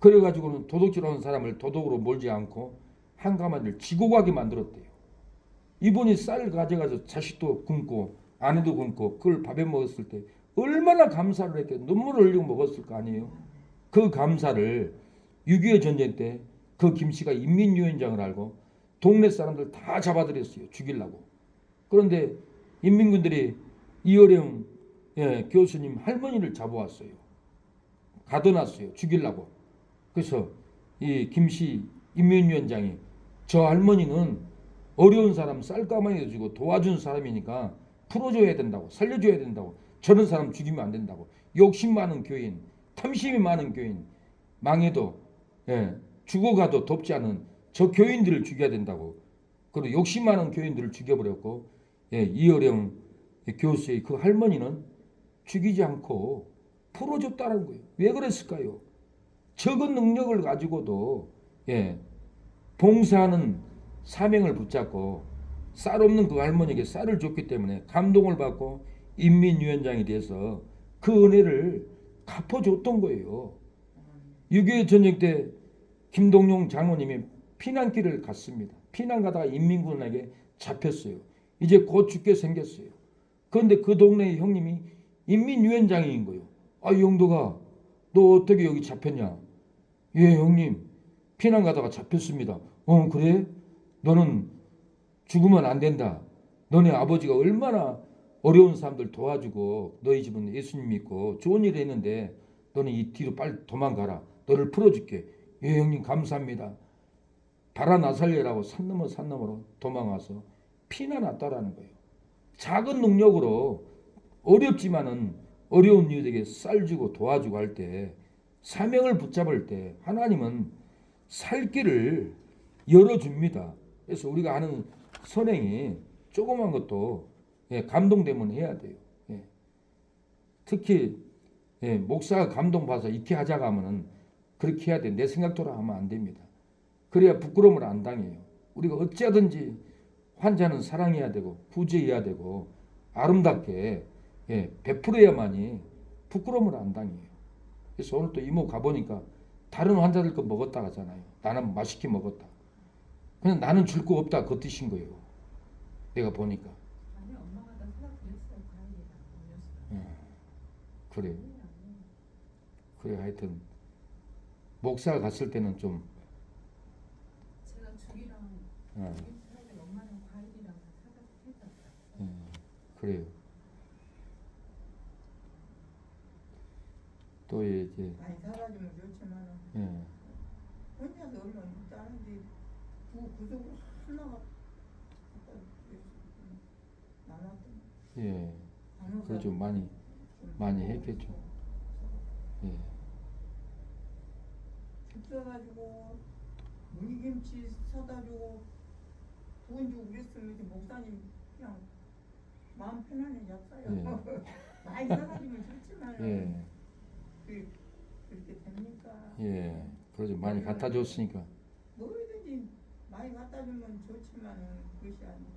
그래가지고는 도둑질하는 사람을 도둑으로 몰지 않고 한 가마니를 지고 가게 만들었대요. 이분이 쌀을 가져가서 자식도 굶고 아내도 굶고 그걸 밥에 먹었을 때 얼마나 감사를 했게 눈물을 흘리고 먹었을 거 아니에요. 그 감사를 6.25 전쟁 때 그 김씨가 인민위원장을 알고 동네 사람들 다 잡아들였어요. 죽이려고. 그런데 인민군들이 이어령 교수님 할머니를 잡아왔어요. 가둬놨어요. 죽이려고. 그래서 이 김씨 인민위원장이 저 할머니는 어려운 사람 쌀가마니도 주고 도와준 사람이니까 풀어줘야 된다고 살려줘야 된다고 저런 사람 죽이면 안 된다고 욕심 많은 교인 탐심이 많은 교인 망해도 죽어가도 돕지 않은 저 교인들을 죽여야 된다고 그리고 욕심 많은 교인들을 죽여버렸고 이어령 교수의 그 할머니는 죽이지 않고 풀어줬다는 거예요. 왜 그랬을까요? 적은 능력을 가지고도 봉사하는 사명을 붙잡고 쌀 없는 그 할머니에게 쌀을 줬기 때문에 감동을 받고 인민위원장이 돼서 그 은혜를 갚아줬던 거예요. 6.25 전쟁 때 김동용 장로님이 피난길을 갔습니다. 피난 가다가 인민군에게 잡혔어요. 이제 곧 죽게 생겼어요. 그런데 그 동네의 형님이 인민위원장인 거예요. 아, 영도가 너 어떻게 여기 잡혔냐? 예, 형님 피난 가다가 잡혔습니다. 그래? 너는 죽으면 안 된다. 너네 아버지가 얼마나 어려운 사람들 도와주고 너희 집은 예수님 믿고 좋은 일을 했는데 너는 이 뒤로 빨리 도망가라. 너를 풀어줄게. 예, 형님 감사합니다. 바라나살레라고 산 넘어 산 너머로 도망와서 피난 왔다라는 거예요. 작은 능력으로 어렵지만은 어려운 이들에게 쌀 주고 도와주고 할 때 사명을 붙잡을 때 하나님은 살 길을 열어줍니다. 그래서 우리가 하는 선행이 조그만 것도 감동되면 해야 돼요. 특히 목사가 감동받아서 이렇게 하자고 하면은 그렇게 해야 돼. 내 생각대로 하면 안 됩니다. 그래야 부끄러움을 안 당해요. 우리가 어찌하든지 환자는 사랑해야 되고 구제해야 되고 아름답게 베풀어야만이 부끄러움을 안 당해요. 그래서 오늘 또 이모 가보니까 다른 환자들 거 먹었다 하잖아요. 나는 맛있게 먹었다. 그냥 나는 줄 거 없다 그 뜻인 거예요. 내가 보니까. 아니 엄마가 다 사다 드렸어요. 과일이랑 음료수. 그래요. 그래 하여튼 목사가 갔을 때는 좀 제가 죽이랑 살때 엄마랑 과일이랑 사다 했었어요. 그래요. 또 이제 많이 사다주면 좋지만 혼자서 얼마 못 하는데 구석으로 하나가 나눴던. 그래 좀 많이 했겠죠. 죽 사가지고 물김치 사다주고 돈 주고 그랬으면 이제 목사님 그냥 마음 편안히 잡사요. 많이 사가지면 좋지만 그렇게 됩니까? 그래서 많이 갖다 줬으니까. 뭐든지 많이 갖다 주면 좋지만 그것이 아니고.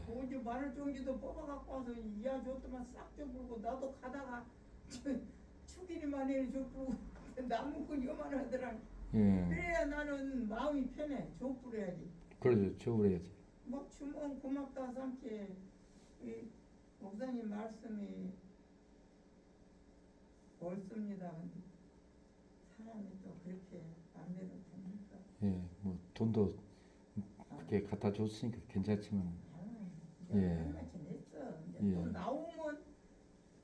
오지 마늘 종지도 뽑아 갖고 와서 이야 줬더만 싹 줘불고 나도 가다가 축이니만 해 줘불고 남은 거 요만하더라. 그래야 나는 마음이 편해. 줘불어야지. 그러죠. 줘불어야지. 뭐 주면 고맙다 삼게 이 목사님 말씀이 옳습니다. 근데 사람이 또 그렇게 마음대로 됩니까? 뭐 돈도 그렇게 갖다 줬으니까 괜찮지만. 얼마치 냈어. 이제 또 나오면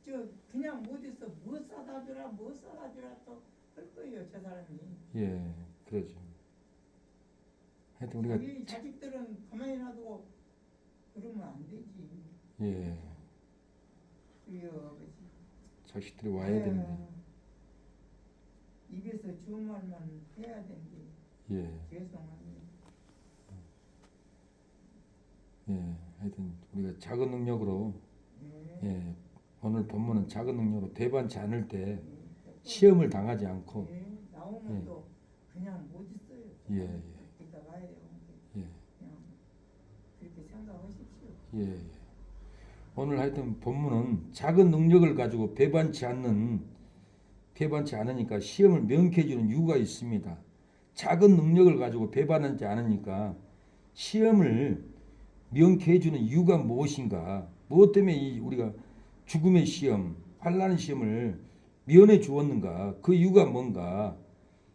저 그냥 어디서 뭐 사다 주라 뭐 사다 주라 또 할 거예요 저 사람이. 그러죠. 하여튼 우리가 우리 자식들은 가만히 놔두고 그러면 안 되지. 주여 아버지. 자식들이 와야 되는데. 입에서 좋은 말만 해야 되는데. 죄송합니다. 하여튼 우리가 작은 능력으로 오늘 본문은 작은 능력으로 대반치 않을 때 시험을 당하지 않고 나오면 또 그냥 못 있어요. 이따 가야 돼요. 그냥 그렇게 생각하십시오. 오늘 하여튼 본문은 작은 능력을 가지고 배반치 않으니까 시험을 명쾌해 주는 이유가 있습니다. 작은 능력을 가지고 배반하지 않으니까 시험을 명쾌해 주는 이유가 무엇인가? 무엇 때문에 우리가 죽음의 시험, 환난의 시험을 면해 주었는가? 그 이유가 뭔가?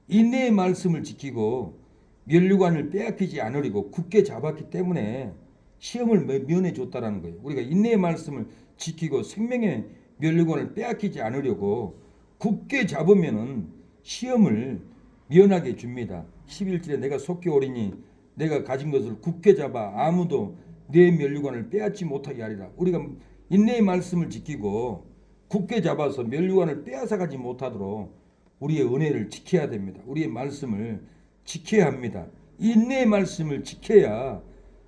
인내의 말씀을 지키고 면류관을 빼앗기지 않으려고 굳게 잡았기 때문에 시험을 면해 줬다라는 거예요. 우리가 인내의 말씀을 지키고 생명의 면류관을 빼앗기지 않으려고 굳게 잡으면은 시험을 면하게 줍니다. 11절에 내가 속히 오리니 내가 가진 것을 굳게 잡아 아무도 내 면류관을 빼앗지 못하게 하리라. 우리가 인내의 말씀을 지키고 굳게 잡아서 면류관을 빼앗아가지 못하도록 우리의 은혜를 지켜야 됩니다. 우리의 말씀을 지켜야 합니다. 인내의 말씀을 지켜야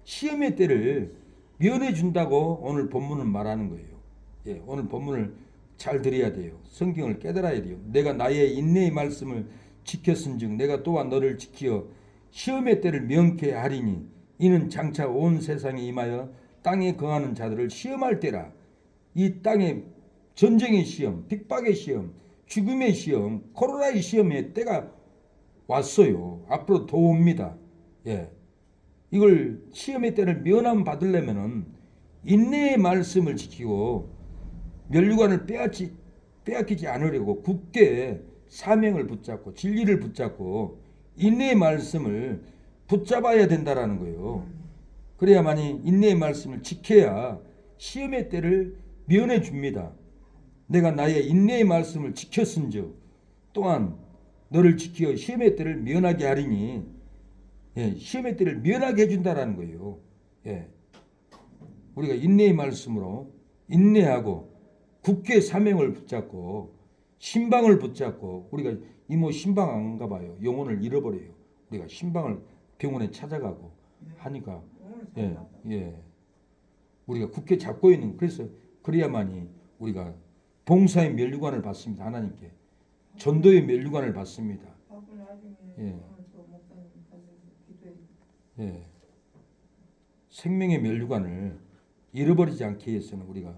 시험의 때를 면해 준다고 오늘 본문은 말하는 거예요. 오늘 본문을 잘 들어야 돼요. 성경을 깨달아야 돼요. 내가 나의 인내의 말씀을 지켰은즉 내가 또한 너를 지키어 시험의 때를 명쾌 하리니 이는 장차 온 세상에 임하여 땅에 거하는 자들을 시험할 때라. 이 땅에 전쟁의 시험, 핍박의 시험, 죽음의 시험, 코로나의 시험의 때가 왔어요. 앞으로 더 옵니다. 예. 이걸 시험의 때를 면함 받으려면은 인내의 말씀을 지키고 면류관을 빼앗기지 않으려고 굳게 사명을 붙잡고 진리를 붙잡고 인내의 말씀을 붙잡아야 된다라는 거예요. 그래야만이 인내의 말씀을 지켜야 시험의 때를 면해 줍니다. 내가 나의 인내의 말씀을 지켰은즉 또한 너를 지켜 시험의 때를 면하게 하리니 예, 시험의 때를 면하게 해준다라는 거예요. 예. 우리가 인내의 말씀으로 인내하고 굳게 사명을 붙잡고 신방을 붙잡고 우리가 이모 신방 안 가봐요. 영혼을 잃어버려요. 우리가 신방을 병원에 찾아가고 하니까 예, 예. 우리가 굳게 잡고 있는 그래서 그래야만이 우리가 봉사의 면류관을 받습니다. 하나님께 전도의 면류관을 받습니다. 예. 예. 생명의 면류관을 잃어버리지 않기 위해서는 우리가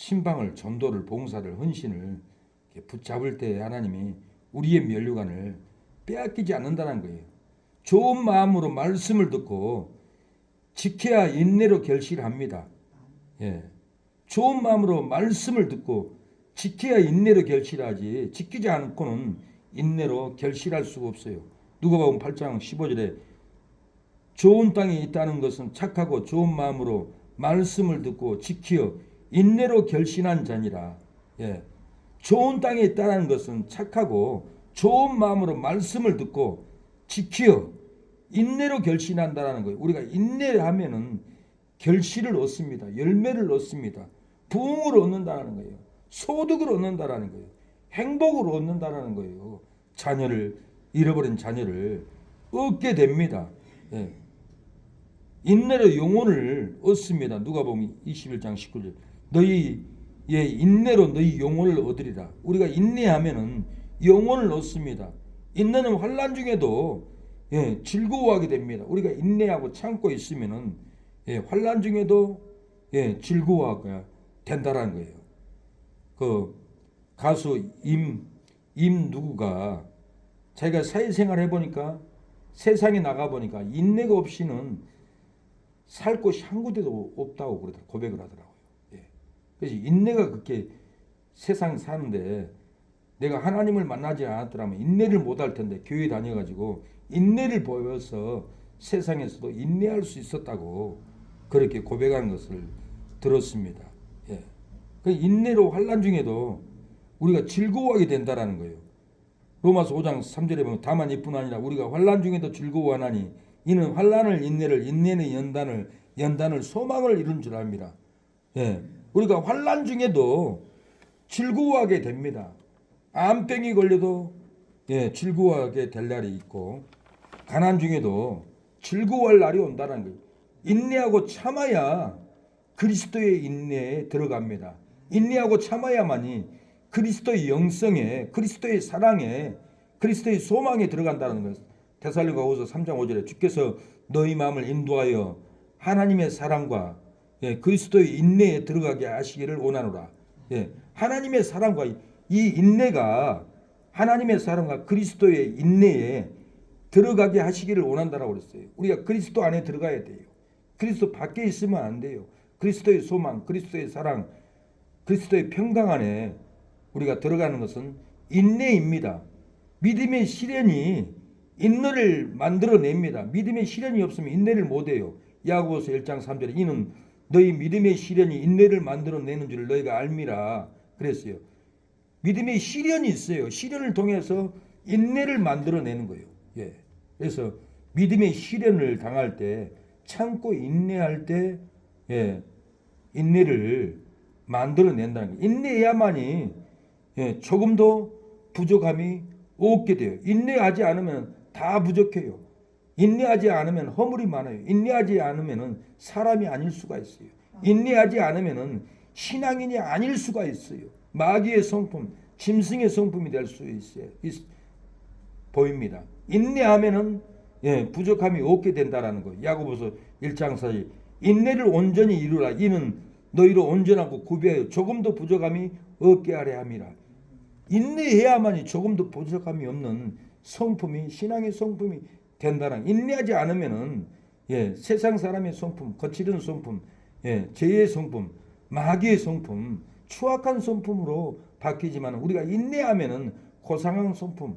신방을 전도를 봉사를 헌신을 붙잡을 때 하나님이 우리의 면류관을 빼앗기지 않는다는 거예요. 좋은 마음으로 말씀을 듣고 지켜야 인내로 결실합니다. 예. 좋은 마음으로 말씀을 듣고 지켜야 인내로 결실하지 지키지 않고는 인내로 결실할 수가 없어요. 누가복음 8장 15절에 좋은 땅에 있다는 것은 착하고 좋은 마음으로 말씀을 듣고 지키어 인내로 결신한 자니라. 예. 좋은 땅에 있다는 것은 착하고 좋은 마음으로 말씀을 듣고 지키어 인내로 결신한다라는 거예요. 우리가 인내하면은 결실을 얻습니다. 열매를 얻습니다. 부흥을 얻는다라는 거예요. 소득을 얻는다라는 거예요. 행복을 얻는다라는 거예요. 자녀를 잃어버린 자녀를 얻게 됩니다. 예. 인내로 영혼을 얻습니다. 누가복음 21장 19절. 너희의 인내로 너희 영혼을 얻으리라. 우리가 인내하면은 영혼을 얻습니다. 인내는 환난 중에도 예, 즐거워하게 됩니다. 우리가 인내하고 참고 있으면은 예, 환난 중에도 예, 즐거워하게 된다라는 거예요. 그 가수 임 누구가 자기가 사회생활 해보니까 세상에 나가보니까 인내가 없이는 살 곳이 한 군데도 없다고 그러더라고요. 고백을 하더라고요. 예. 그래서 인내가 그렇게 세상 사는데 내가 하나님을 만나지 않았더라면 인내를 못할 텐데 교회 다녀가지고 인내를 보여서 세상에서도 인내할 수 있었다고 그렇게 고백하는 것을 들었습니다. 예. 그 인내로 환난 중에도 우리가 즐거워하게 된다라는 거예요. 로마서 5장 3절에 보면 다만 이뿐 아니라 우리가 환난 중에도 즐거워하나니 이는 환난을 인내를 인내는 연단을 소망을 이룬 줄 압니다. 예. 우리가 환난 중에도 즐거워하게 됩니다. 암병이 걸려도 예, 즐거워하게 될 날이 있고 가난 중에도 즐거워할 날이 온다는 거예요. 인내하고 참아야 그리스도의 인내에 들어갑니다. 인내하고 참아야만이 그리스도의 영성에 그리스도의 사랑에 그리스도의 소망에 들어간다는 거예요. 데살로니가후서 3장 5절에 주께서 너희 마음을 인도하여 하나님의 사랑과 예, 그리스도의 인내에 들어가게 하시기를 원하노라. 예, 하나님의 사랑과 이 인내가 하나님의 사랑과 그리스도의 인내에 들어가게 하시기를 원한다라고 그랬어요. 우리가 그리스도 안에 들어가야 돼요. 그리스도 밖에 있으면 안 돼요. 그리스도의 소망, 그리스도의 사랑, 그리스도의 평강 안에 우리가 들어가는 것은 인내입니다. 믿음의 시련이 인내를 만들어냅니다. 믿음의 시련이 없으면 인내를 못해요. 야고보서 1장 3절에 이는 너희 믿음의 시련이 인내를 만들어내는 줄 너희가 알미라 그랬어요. 믿음의 시련이 있어요. 시련을 통해서 인내를 만들어내는 거예요. 예. 그래서 믿음의 시련을 당할 때 참고 인내할 때 예, 인내를 만들어낸다는 거예요. 인내해야만이 예, 조금도 부족함이 없게 돼요. 인내하지 않으면 다 부족해요. 인내하지 않으면 허물이 많아요. 인내하지 않으면 사람이 아닐 수가 있어요. 인내하지 않으면 신앙인이 아닐 수가 있어요. 마귀의 성품, 짐승의 성품이 될 수 있어요. 보입니다. 인내하면은 부족함이 없게 된다라는 거. 야고보서 1장 4절. 인내를 온전히 이루라. 이는 너희로 온전하고 구비하여 조금도 부족함이 없게 하려 함이라. 인내해야만이 조금도 부족함이 없는 성품이 신앙의 성품이 된다는. 인내하지 않으면은 세상 사람의 성품, 거칠은 성품, 죄의 성품, 마귀의 성품, 추악한 성품으로 바뀌지만 우리가 인내하면은 고상한 성품,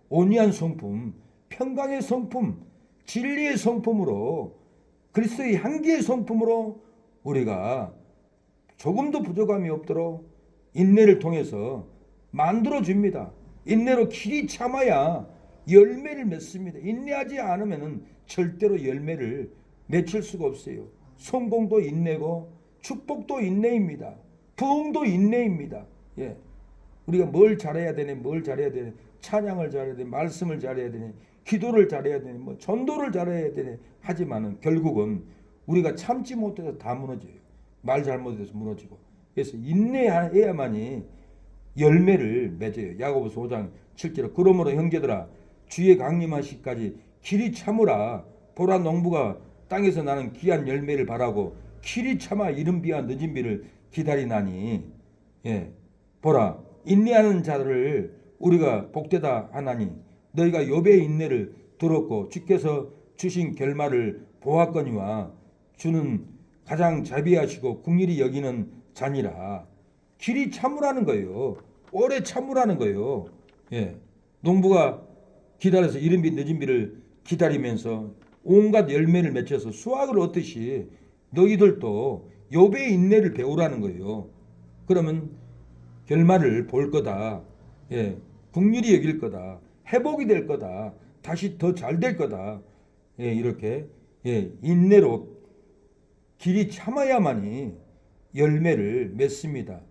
온유한 성품, 평강의 성품, 진리의 성품으로 그리스도의 향기의 성품으로 우리가 조금도 부족함이 없도록 인내를 통해서 만들어 줍니다. 인내로 길이 참아야 열매를 맺습니다. 인내하지 않으면 절대로 열매를 맺힐 수가 없어요. 성공도 인내고 축복도 인내입니다. 부흥도 인내입니다. 우리가 뭘 잘해야 되네, 뭘 잘해야 되네, 찬양을 잘해야 되네, 말씀을 잘해야 되네, 기도를 잘해야 되네, 뭐 전도를 잘해야 되네 하지만은 결국은 우리가 참지 못해서 다 무너져요. 말 잘못해서 무너지고. 그래서 인내해야만이 열매를 맺어요. 야고보서 5장 7절. 그러므로 형제들아 주의 강림하시기까지 길이 참으라. 보라 농부가 땅에서 나는 귀한 열매를 바라고 길이 참아 이른 비와 늦은 비를 기다리나니 보라 인내하는 자를 우리가 복되다 하나니 너희가 욥의 인내를 들었고 주께서 주신 결말을 보았거니와 주는 가장 자비하시고 긍휼히 여기는 자니라. 길이 참으라는 거예요. 오래 참으라는 거예요. 농부가 기다려서 이른 비 늦은 비를 기다리면서 온갖 열매를 맺혀서 수확을 얻듯이 너희들도 욥의 인내를 배우라는 거예요. 그러면 결말을 볼 거다. 긍휼히 여길 거다. 회복이 될 거다. 다시 더 잘 될 거다. 이렇게 인내로 길이 참아야만이 열매를 맺습니다.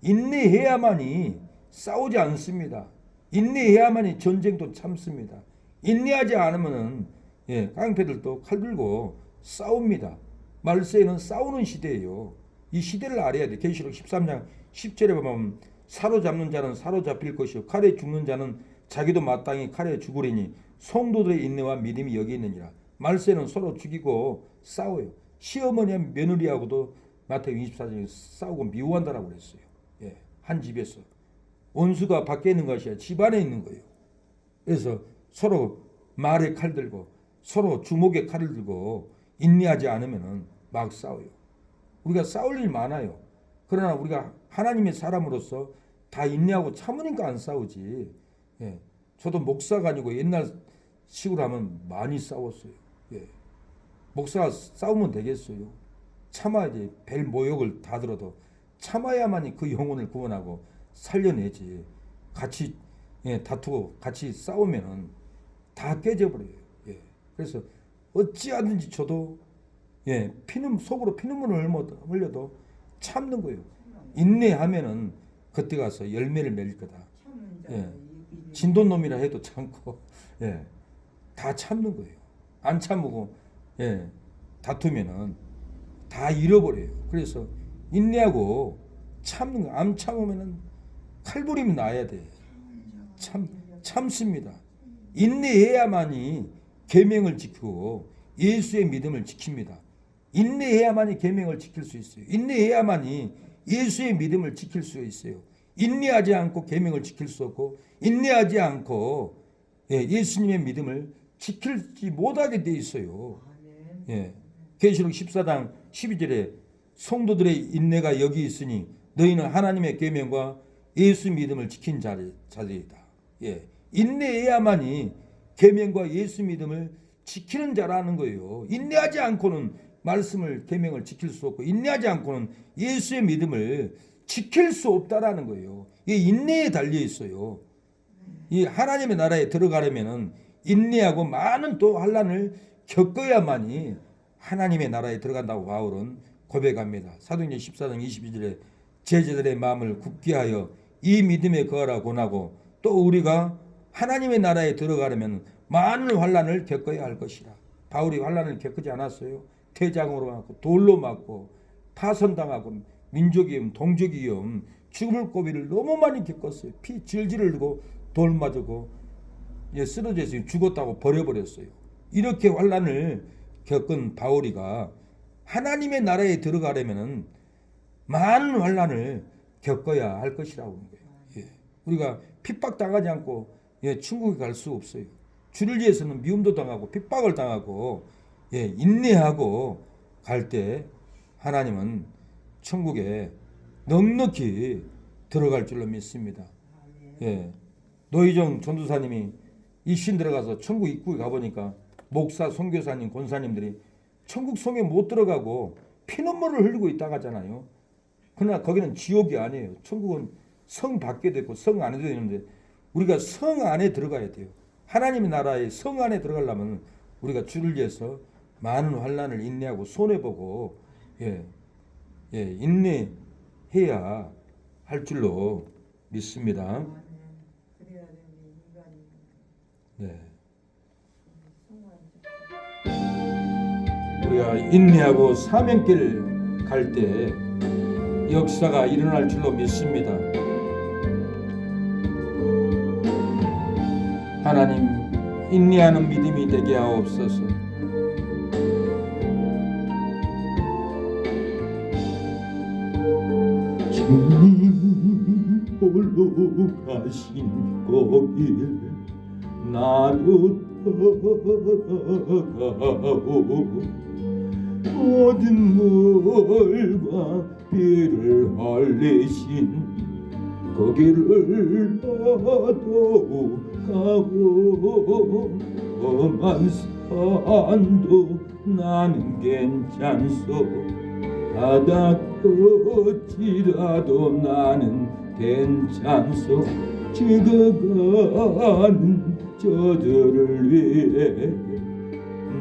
인내해야만이 싸우지 않습니다. 인내해야만이 전쟁도 참습니다. 인내하지 않으면은 깡패들도 칼 들고 싸웁니다. 말세에는 싸우는 시대예요. 이 시대를 알아야 돼. 계시록 13장 10절에 보면 사로잡는 자는 사로잡힐 것이요 칼에 죽는 자는 자기도 마땅히 칼에 죽으리니 성도들의 인내와 믿음이 여기 있느니라. 말세는 서로 죽이고 싸워요. 시어머니 며느리하고도 마태복음 24장에 싸우고 미워한다라고 그랬어요. 한 집에서 원수가 밖에 있는 것이 아니라 집 안에 있는 거예요. 그래서 서로 말에 칼 들고 서로 주먹에 칼을 들고 인내하지 않으면은 막 싸워요. 우리가 싸울 일 많아요. 그러나 우리가 하나님의 사람으로서 다 인내하고 참으니까 안 싸우지. 저도 목사가 아니고 옛날 식으로 하면 많이 싸웠어요. 목사가 싸우면 되겠어요. 참아야지. 별 모욕을 다 들어도 참아야만이 그 영혼을 구원하고 살려내지. 같이 다투고 같이 싸우면은 다 깨져버려요. 그래서 어찌하든지 저도 피는 속으로 피눈물을 흘려도 참는 거예요. 인내하면은 그때 가서 열매를 맺을 거다. 진돈놈이라 해도 참고 다 참는 거예요. 안 참고 다투면은 다 잃어버려요. 그래서 인내하고 참는 거. 안 참으면은 칼부림이 나야 돼. 참습니다. 인내해야만이 계명을 지키고 예수의 믿음을 지킵니다. 인내해야만이 계명을 지킬 수 있어요. 인내해야만이 예수의 믿음을 지킬 수 있어요. 인내하지 않고 계명을 지킬 수 없고 인내하지 않고 예수님의 믿음을 지키지 못하게 돼 있어요. 계시록 14장 12절에 성도들의 인내가 여기 있으니 너희는 하나님의 계명과 예수 믿음을 지킨 자들이다. 인내해야만이 계명과 예수 믿음을 지키는 자라는 거예요. 인내하지 않고는 말씀을 계명을 지킬 수 없고 인내하지 않고는 예수의 믿음을 지킬 수 없다라는 거예요. 이 인내에 달려 있어요. 이 하나님의 나라에 들어가려면은 인내하고 많은 또 환난을 겪어야만이 하나님의 나라에 들어간다고 바울은 고백합니다. 사도행전 14장 22절에 제자들의 마음을 굳게 하여 이 믿음에 거하라 권하고 또 우리가 하나님의 나라에 들어가려면 많은 환난을 겪어야 할 것이라. 바울이 환난을 겪지 않았어요. 태장으로 맞고 돌로 맞고 파선당하고 민족이염, 동족이염, 죽을 고비를 너무 많이 겪었어요. 피 질질 흘리고 돌 맞고 쓰러져서 죽었다고 버려버렸어요. 이렇게 환난을 겪은 바울이가 하나님의 나라에 들어가려면 많은 환난을 겪어야 할 것이라고 하는 거예요. 우리가 핍박당하지 않고 천국에 갈 수 없어요. 주를 위해서는 미움도 당하고 핍박을 당하고 인내하고 갈 때 하나님은 천국에 넉넉히 들어갈 줄로 믿습니다. 노희정 전도사님이 입신 들어가서 천국 입구에 가보니까 목사, 선교사님, 권사님들이 천국 성에 못 들어가고 피눈물을 흘리고 있다 하잖아요. 그러나 거기는 지옥이 아니에요. 천국은 성 밖에도 있고 성 안에도 있는데 우리가 성 안에 들어가야 돼요. 하나님의 나라에 성 안에 들어가려면 우리가 주를 위해서 많은 환난을 인내하고 손해보고 인내해야 할 줄로 믿습니다. 우리가 인내하고 사명길 갈 때 역사가 일어날 줄로 믿습니다. 하나님, 인내하는 믿음이 되게 하옵소서. 주님 홀로 가신 거길 나도 따라가오. 모든 물과 비를 흘리신 거기를 나도 가오. 험한 산도 나는 괜찮소. 바다 끝이라도 나는 괜찮소. 죽어가는 저들을 위해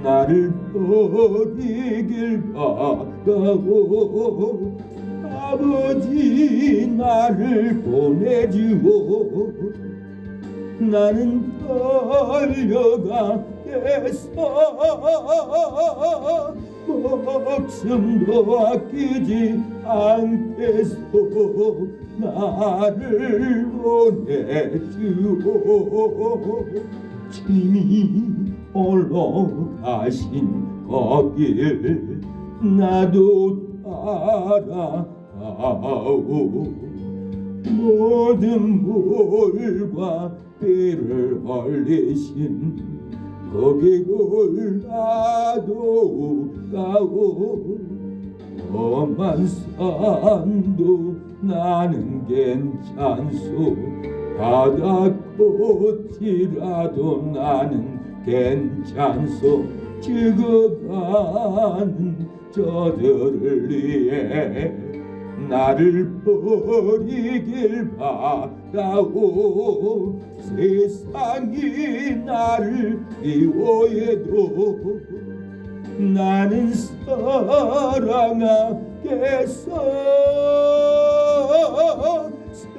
나를 버리길 바라고. 아버지 나를 보내주오. 나는 달려가겠어. 목숨도 아끼지 않겠소. 나를 보내주오. 주님이 홀로 가신 거길 나도 따라가오. 모든 물과 비를 흘리신 거기를 나도 가오. 험한 산도 나는 괜찮소. 바다 끝이라도 나는 괜찮소. 죽어가는 저들을 위해 나를 버리길 바라오. 세상이 나를 미워해도 나는 사랑하겠어.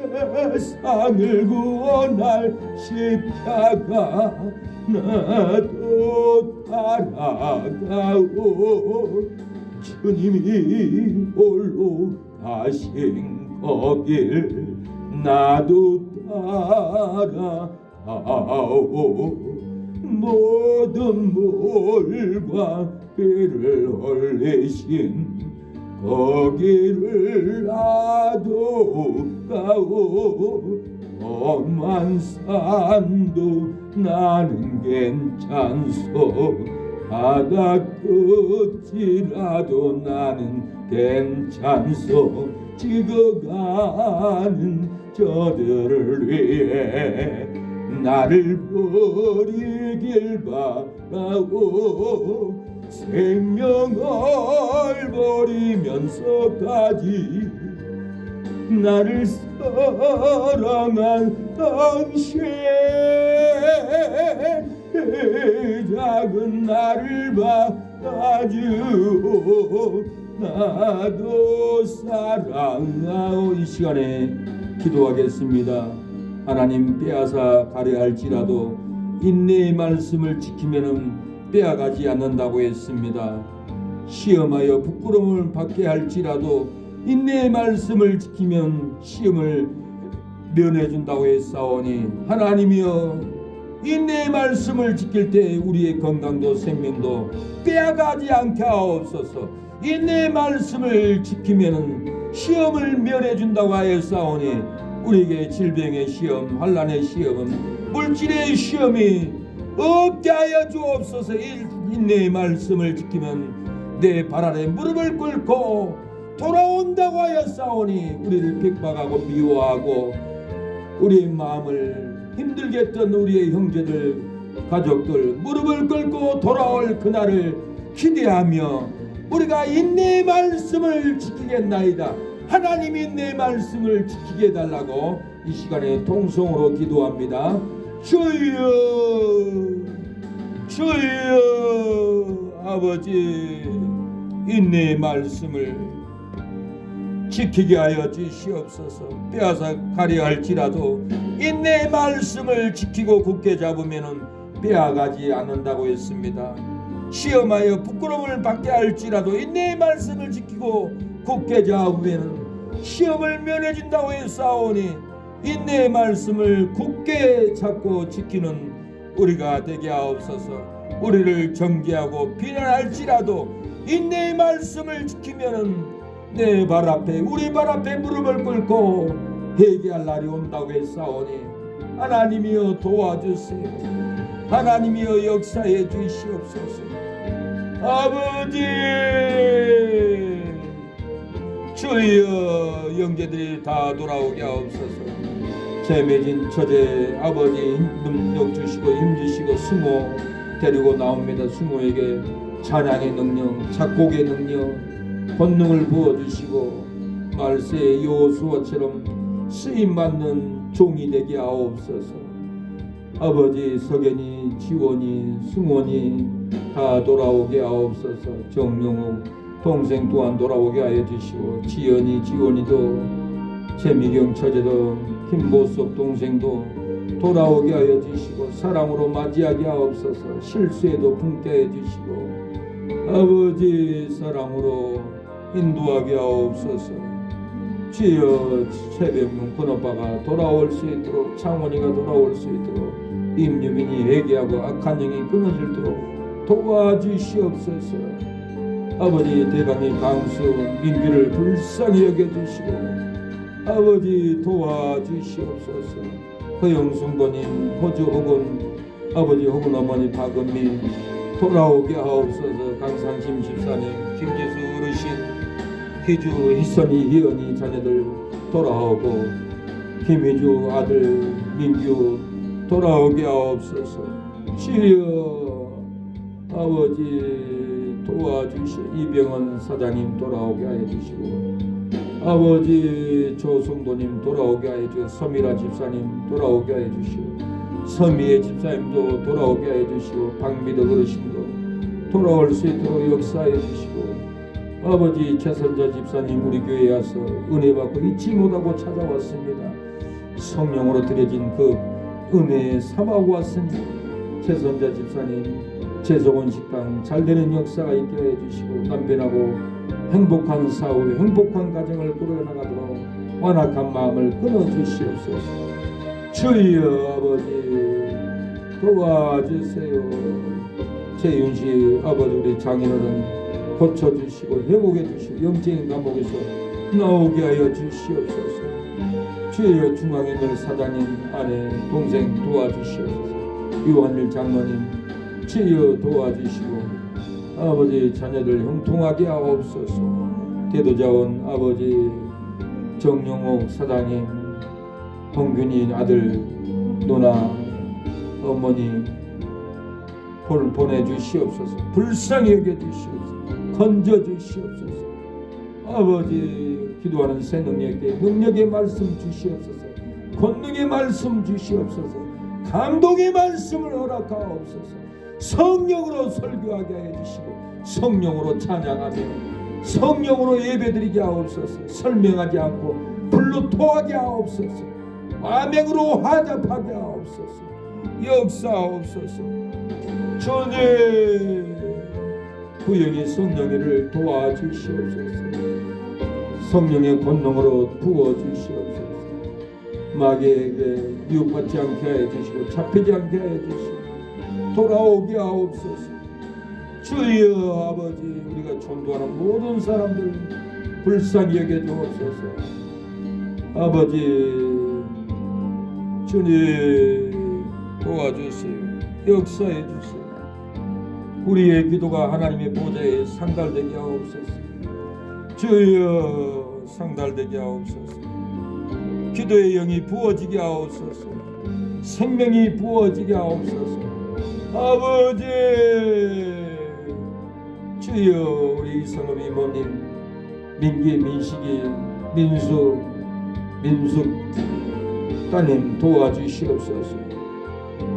세상을 구원할 십자가 나도 따라가오. 주님이 홀로 가신 거길 나도 따라가오. 모든 물과 비를 흘리신 거기를 나도 가오. 험한 산도 나는 괜찮소. 바다 끝이라도 나는 괜찮소. 죽어가는 저들을 위해 나를 버리길 바라고. 생명을 버리면서까지 나를 사랑한 당신 작은 나를 받아주오. 나도 사랑하오. 이 시간에 기도하겠습니다. 하나님, 빼앗아 가려 할지라도 인내의 말씀을 지키면은 빼앗가지 않는다고 했습니다. 시험하여 부끄러움을 받게 할지라도 인내의 말씀을 지키면 시험을 면해준다고 했사오니 하나님이여 인내의 말씀을 지킬 때 우리의 건강도 생명도 빼앗가지 않게 하옵소서. 인내의 말씀을 지키면 시험을 면해준다고 하였사오니 우리에게 질병의 시험, 환난의 시험은 물질의 시험이 없게 하여 주옵소서. 인내의 말씀을 지키면 내 발 아래 무릎을 꿇고 돌아온다고 하였사오니 우리를 핍박하고 미워하고 우리의 마음을 힘들게 했던 우리의 형제들 가족들 무릎을 꿇고 돌아올 그날을 기대하며 우리가 인내의 말씀을 지키겠나이다. 하나님이 내 말씀을 지키게 해달라고 이 시간에 통성으로 기도합니다. 주여 주여 아버지 인내의 말씀을 지키게 하여 주시옵소서. 빼앗아 가려 할지라도 인내의 말씀을 지키고 굳게 잡으면 빼앗가지 않는다고 했습니다. 시험하여 부끄러움을 받게 할지라도 인내의 말씀을 지키고 굳게 잡으면 시험을 면해준다고 했사오니 인내의 말씀을 굳게 잡고 지키는 우리가 되게 하옵소서. 우리를 정죄하고 비난할지라도 인내의 말씀을 지키면 내 발 앞에 우리 발 앞에 무릎을 꿇고 회개할 날이 온다고 했사오니 하나님이여 도와주세요. 하나님이여 역사해 주시옵소서. 아버지 주여 형제들이 다 돌아오게 하옵소서. 재매진 처제 아버지 능력 주시고 힘 주시고 수모 데리고 나옵니다. 수모에게 찬양의 능력 작곡의 능력 권능을 부어주시고 말세의 여호수아처럼 쓰임받는 종이 되게 하옵소서. 아버지 석연이 지원이 승원이 다 돌아오게 하옵소서. 정용욱 동생 또한 돌아오게 하여 주시고 지연이 지원이도 재미경 처제도 김보섭 동생도 돌아오게 하여 주시고 사랑으로 맞이하게 하옵소서. 실수에도 품게 해 주시고 아버지 사랑으로 인도하게 하옵소서. 주여 최병문 큰오빠가 돌아올 수 있도록 창원이가 돌아올 수 있도록 임유빈이 회개하고 악한 영이 끊어질도록 도와주시옵소서. 아버지 대강의 강수 민규를 불쌍히 여겨주시고 아버지 도와주시옵소서. 허영순보님 호주 혹은 아버지 혹은 어머니 박은미 돌아오게 하옵소서. 강상심 집사님 김재수 어르신 희주 희선이 희연이 자녀들 돌아오고 김희주 아들 민규 돌아오게 하옵소서. 주여 아버지 도와주시오. 이병헌 사장님 돌아오게 하여 주시고 아버지 조성도님 돌아오게 하여 주시고 서미라 집사님 돌아오게 하여 주시고 서미의 집사님도 돌아오게 하여 주시고 박미덕 어르신도 돌아올 수 있도록 역사해 주시고 아버지 최선자 집사님 우리 교회에 와서 은혜 받고 잊지 못하고 찾아왔습니다. 성령으로 드려진 그 은혜에 삼하고 왔으니 최선자 집사님 재성원 식당 잘되는 역사가 있게 해주시고 남편하고 행복한 사회 행복한 가정을 꾸려나가도록 완악한 마음을 끊어주시옵소서. 주여 아버지 도와주세요. 최윤씨 아버지 우리 장인어른 고쳐주시고 회복해주시고 영적인 감옥에서 나오게 하여 주시옵소서. 주여 중앙인들 사장님 아내 동생 도와주시옵소서. 유한일 장로님 주여 도와주시고 아버지 자녀들 형통하게 하옵소서. 대도자원 아버지 정용옥 사장님 홍균이 아들 누나 어머니 보내주시옵소서. 불쌍히 여겨주시옵소서. 건져주시옵소서. 아버지 기도하는 새 능력의 말씀 주시옵소서. 권능의 말씀 주시옵소서. 감동의 말씀을 허락하옵소서. 성령으로 설교하게 해주시고 성령으로 찬양하며 성령으로 예배드리게 하옵소서. 설명하지 않고 불로 토하게 하옵소서. 아멘으로 화답하게 하옵소서. 역사하옵소서. 주님 구영이 성령이를 도와주시옵소서. 성령의 권능으로 부어주시옵소서. 마귀에게 유혹받지 않게 하여 주시고 잡히지 않게 하여 주시고 돌아오게 하옵소서. 주여 아버지, 우리가 전도하는 모든 사람들 불쌍히 여겨주옵소서. 아버지 주님 도와주세요. 역사해 주세요. 우리의 기도가 하나님의 보좌에 상달되게 하옵소서. 주여 상달되게 하옵소서. 기도의 영이 부어지게 하옵소서. 생명이 부어지게 하옵소서. 아버지 주여, 우리 이성읍 이모님, 민기, 민식이, 민숙 따님 도와주시옵소서.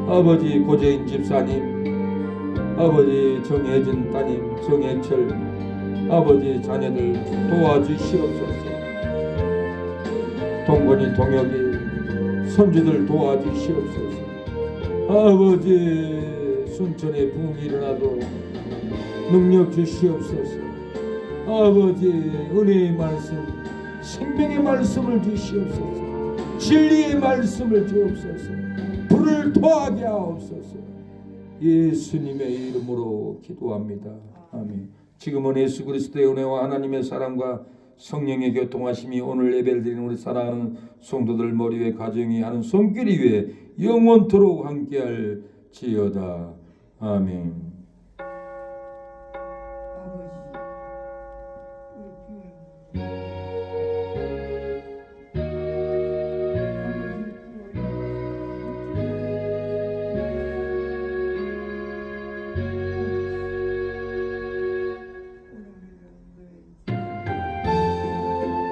아버지 고재인 집사님, 아버지 정혜진 따님, 정혜철 아버지 자녀들 도와주시옵소서. 동건이 동혁이 손주들 도와주시옵소서. 아버지 순천에 부흥이 일어나도 능력 주시옵소서. 아버지 은혜의 말씀, 생명의 말씀을 주시옵소서. 진리의 말씀을 주옵소서. 불을 토하게 하옵소서. 예수님의 이름으로 기도합니다. 아멘. 지금은 예수 그리스도의 은혜와 하나님의 사랑과 성령의 교통하심이 오늘 예배를 드리는 우리 사랑하는 성도들 머리 위에 가정이 하는 손길 위에 영원토록 함께할 지어다. 아멘.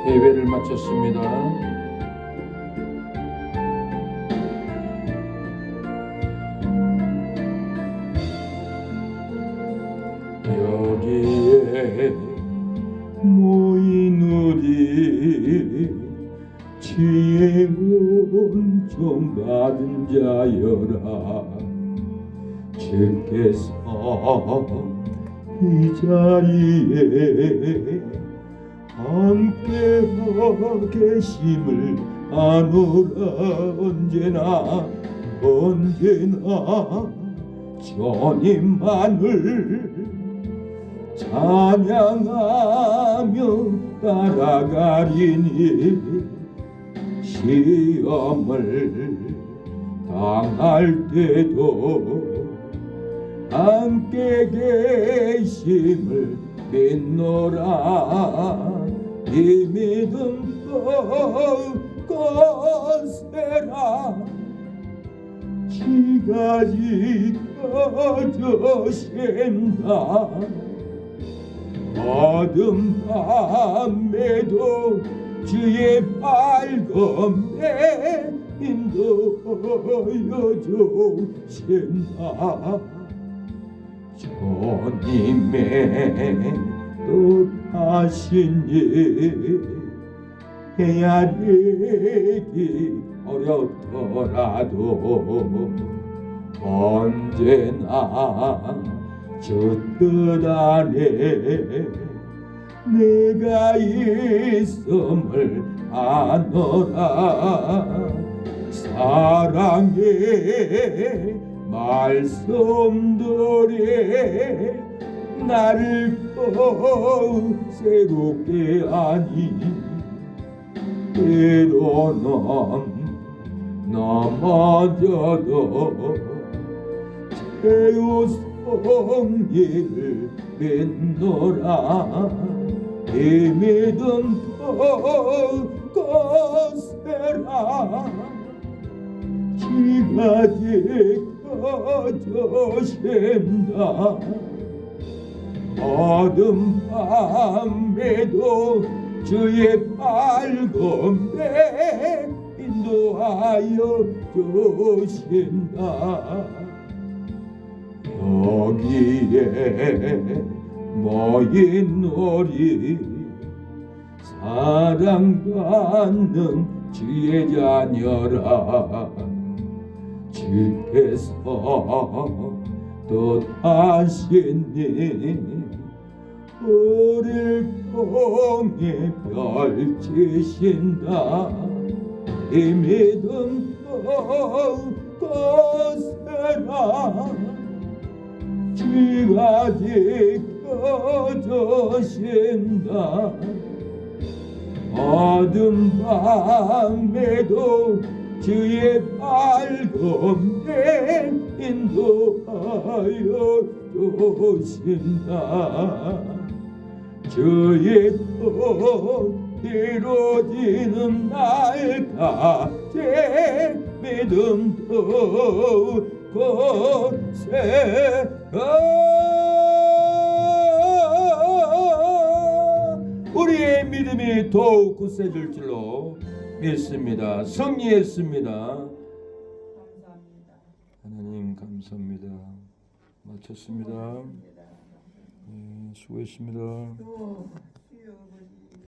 예배를 마쳤습니다. 여기에 모인 우리 지혜 온종 받은 자여라. 주께서 이 자리에 함께하고 계심을 아노라. 언제나 주님만을 찬양하며 따라가리니 시험을 당할 때도 함께 계심을 믿노라. 이 믿음 거세라. 지가지 꺼져신다. 어둠 밤에도 주의 밝은 배 인도여 주신다. 주님의 뜻하신 일 헤아리기 어렵더라도 언제나 주 뜻 안에 내가 있음을 아노라. 사랑의 말씀들이 나를 새롭게 하니 때로는 넘어져도 최후 성리를 믿노라. 이 믿음 거세라. 지가지 꺼져신다. 어둠 밤에도 주의 밝은 배 인도하여 주신다. 여기에 모인 우리 사랑받는 주의 자녀라. 주께서 뜻하시니 우릴 통해 펼치신다. 이 믿음 거세라. 주가 지켜주신다. 어둠 밤에도 주의 밝음에 인도하여 주신다. 주의 뜻 이루어지는 날까지 믿음도 거세라. 우리의 믿음이 더욱 굳세질 줄로 믿습니다. 승리했습니다. 감사합니다. 하나님 감사합니다. 마쳤습니다. 감사합니다. 수고했습니다. 또